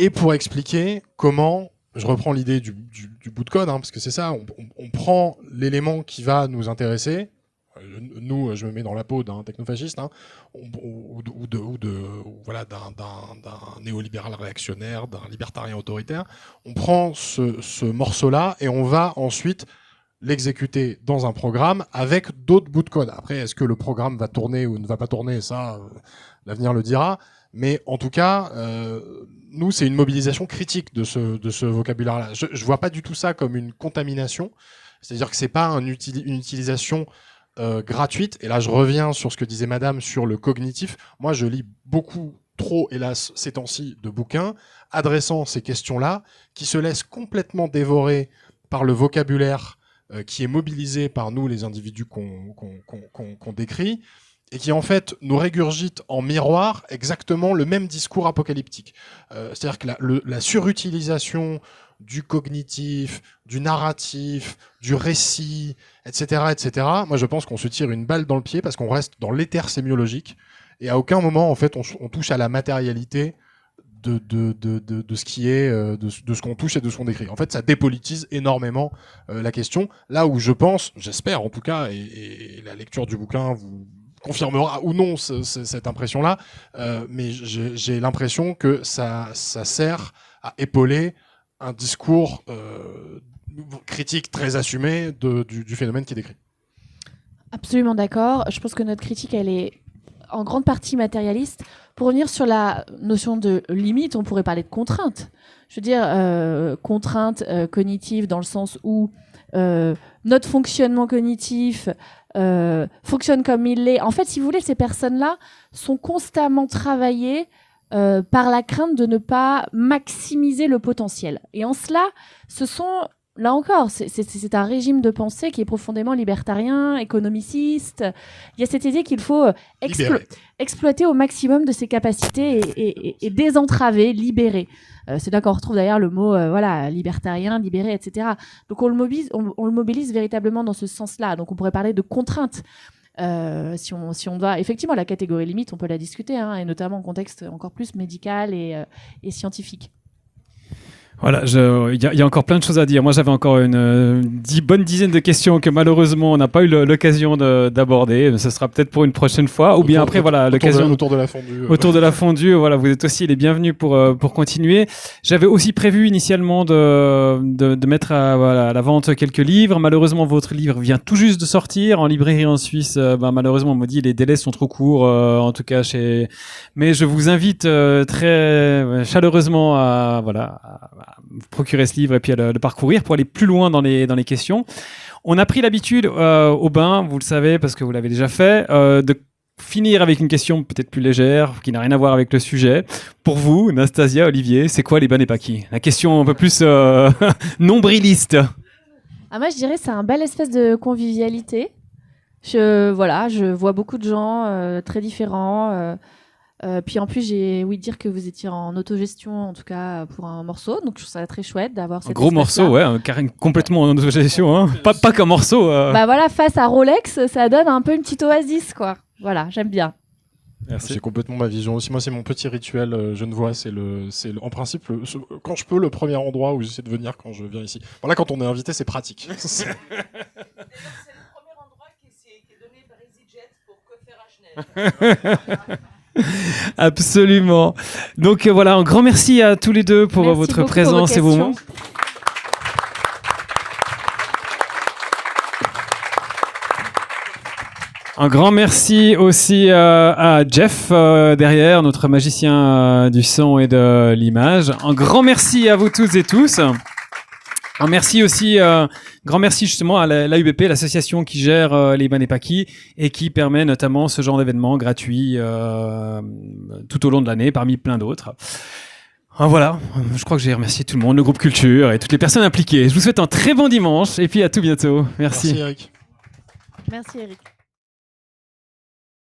et pour expliquer comment, je reprends l'idée du bout de code, hein, parce que c'est ça, on prend l'élément qui va nous intéresser. Nous, je me mets dans la peau d'un technofasciste, hein, voilà, d'un néolibéral réactionnaire, d'un libertarien autoritaire. On prend ce morceau-là et on va ensuite l'exécuter dans un programme avec d'autres bouts de code. Après, est-ce que le programme va tourner ou ne va pas tourner, ça, l'avenir le dira. Mais en tout cas, nous, c'est une mobilisation critique de ce vocabulaire-là. Je vois pas du tout ça comme une contamination. C'est-à-dire que c'est pas une utilisation gratuite. Et là, je reviens sur ce que disait Madame sur le cognitif. Moi, je lis beaucoup trop, hélas, ces temps-ci, de bouquins adressant ces questions-là, qui se laissent complètement dévorer par le vocabulaire qui est mobilisé par nous, les individus qu'on décrit, et qui en fait nous régurgite en miroir exactement le même discours apocalyptique. C'est-à-dire que la surutilisation du cognitif, du narratif, du récit, etc., etc. Moi, je pense qu'on se tire une balle dans le pied parce qu'on reste dans l'éther sémiologique et à aucun moment, en fait, on touche à la matérialité de ce qui est, de ce qu'on touche et de ce qu'on décrit. En fait, ça dépolitise énormément la question. Là où je pense, j'espère en tout cas, et la lecture du bouquin vous confirmera ou non cette impression-là, mais j'ai l'impression que ça sert à épauler un discours critique très assumé du phénomène qui est décrit. Absolument d'accord. Je pense que notre critique, elle est en grande partie matérialiste. Pour revenir sur la notion de limite, on pourrait parler de contrainte. Je veux dire, contrainte cognitive dans le sens où notre fonctionnement cognitif fonctionne comme il l'est. En fait, si vous voulez, ces personnes-là sont constamment travaillées par la crainte de ne pas maximiser le potentiel. Et en cela, ce sont, là encore, c'est un régime de pensée qui est profondément libertarien, économiciste. Il y a cette idée qu'il faut exploiter au maximum de ses capacités et désentraver, libérer. C'est là qu'on retrouve d'ailleurs le mot libertarien, libéré, etc. Donc on le mobilise véritablement dans ce sens-là. Donc on pourrait parler de contrainte. Si on doit, effectivement, la catégorie limite, on peut la discuter, hein, et notamment en contexte encore plus médical et scientifique. Voilà, il y a encore plein de choses à dire. Moi, j'avais encore une bonne dizaine de questions que malheureusement on n'a pas eu l'occasion d'aborder. Ce sera peut-être pour une prochaine fois, ou bien après voilà l'occasion autour de la fondue. Autour de la fondue, voilà, vous êtes aussi les bienvenus pour continuer. J'avais aussi prévu initialement de mettre à la vente quelques livres. Malheureusement, votre livre vient tout juste de sortir en librairie en Suisse. Malheureusement, on me dit les délais sont trop courts, en tout cas chez. Mais je vous invite très chaleureusement à vous procurer ce livre et puis à le parcourir pour aller plus loin dans les questions. On a pris l'habitude au bain, vous le savez parce que vous l'avez déjà fait, de finir avec une question peut-être plus légère, qui n'a rien à voir avec le sujet. Pour vous, Nastasia, Olivier, c'est quoi les Banepaki ? La question un peu plus nombriliste. Moi, je dirais c'est un bel espèce de convivialité. Je vois beaucoup de gens très différents. Puis en plus, j'ai ouï dire que vous étiez en autogestion, en tout cas pour un morceau. Donc je trouve ça très chouette d'avoir cette gros morceau, ouais, complètement en autogestion, hein. Pas qu'un morceau. Face à Rolex, ça donne un peu une petite oasis, quoi. Voilà, j'aime bien. Merci. C'est complètement ma vision aussi. Moi, c'est mon petit rituel. Je ne vois, en principe, quand je peux, le premier endroit où j'essaie de venir quand je viens ici. Voilà, quand on est invité, c'est pratique. C'est le premier endroit qui est donné par EasyJet pour que faire H&M. Absolument. Donc voilà, un grand merci à tous les deux pour votre présence et vos mots. Un grand merci aussi à Jeff derrière, notre magicien du son et de l'image. Un grand merci à vous toutes et tous. Un merci aussi, grand merci justement à l'AUBP, l'association qui gère les Banepaki et qui permet notamment ce genre d'événements gratuits tout au long de l'année, parmi plein d'autres. Voilà, je crois que j'ai remercié tout le monde, le groupe Culture et toutes les personnes impliquées. Je vous souhaite un très bon dimanche et puis à tout bientôt. Merci. Merci Eric. Merci Eric.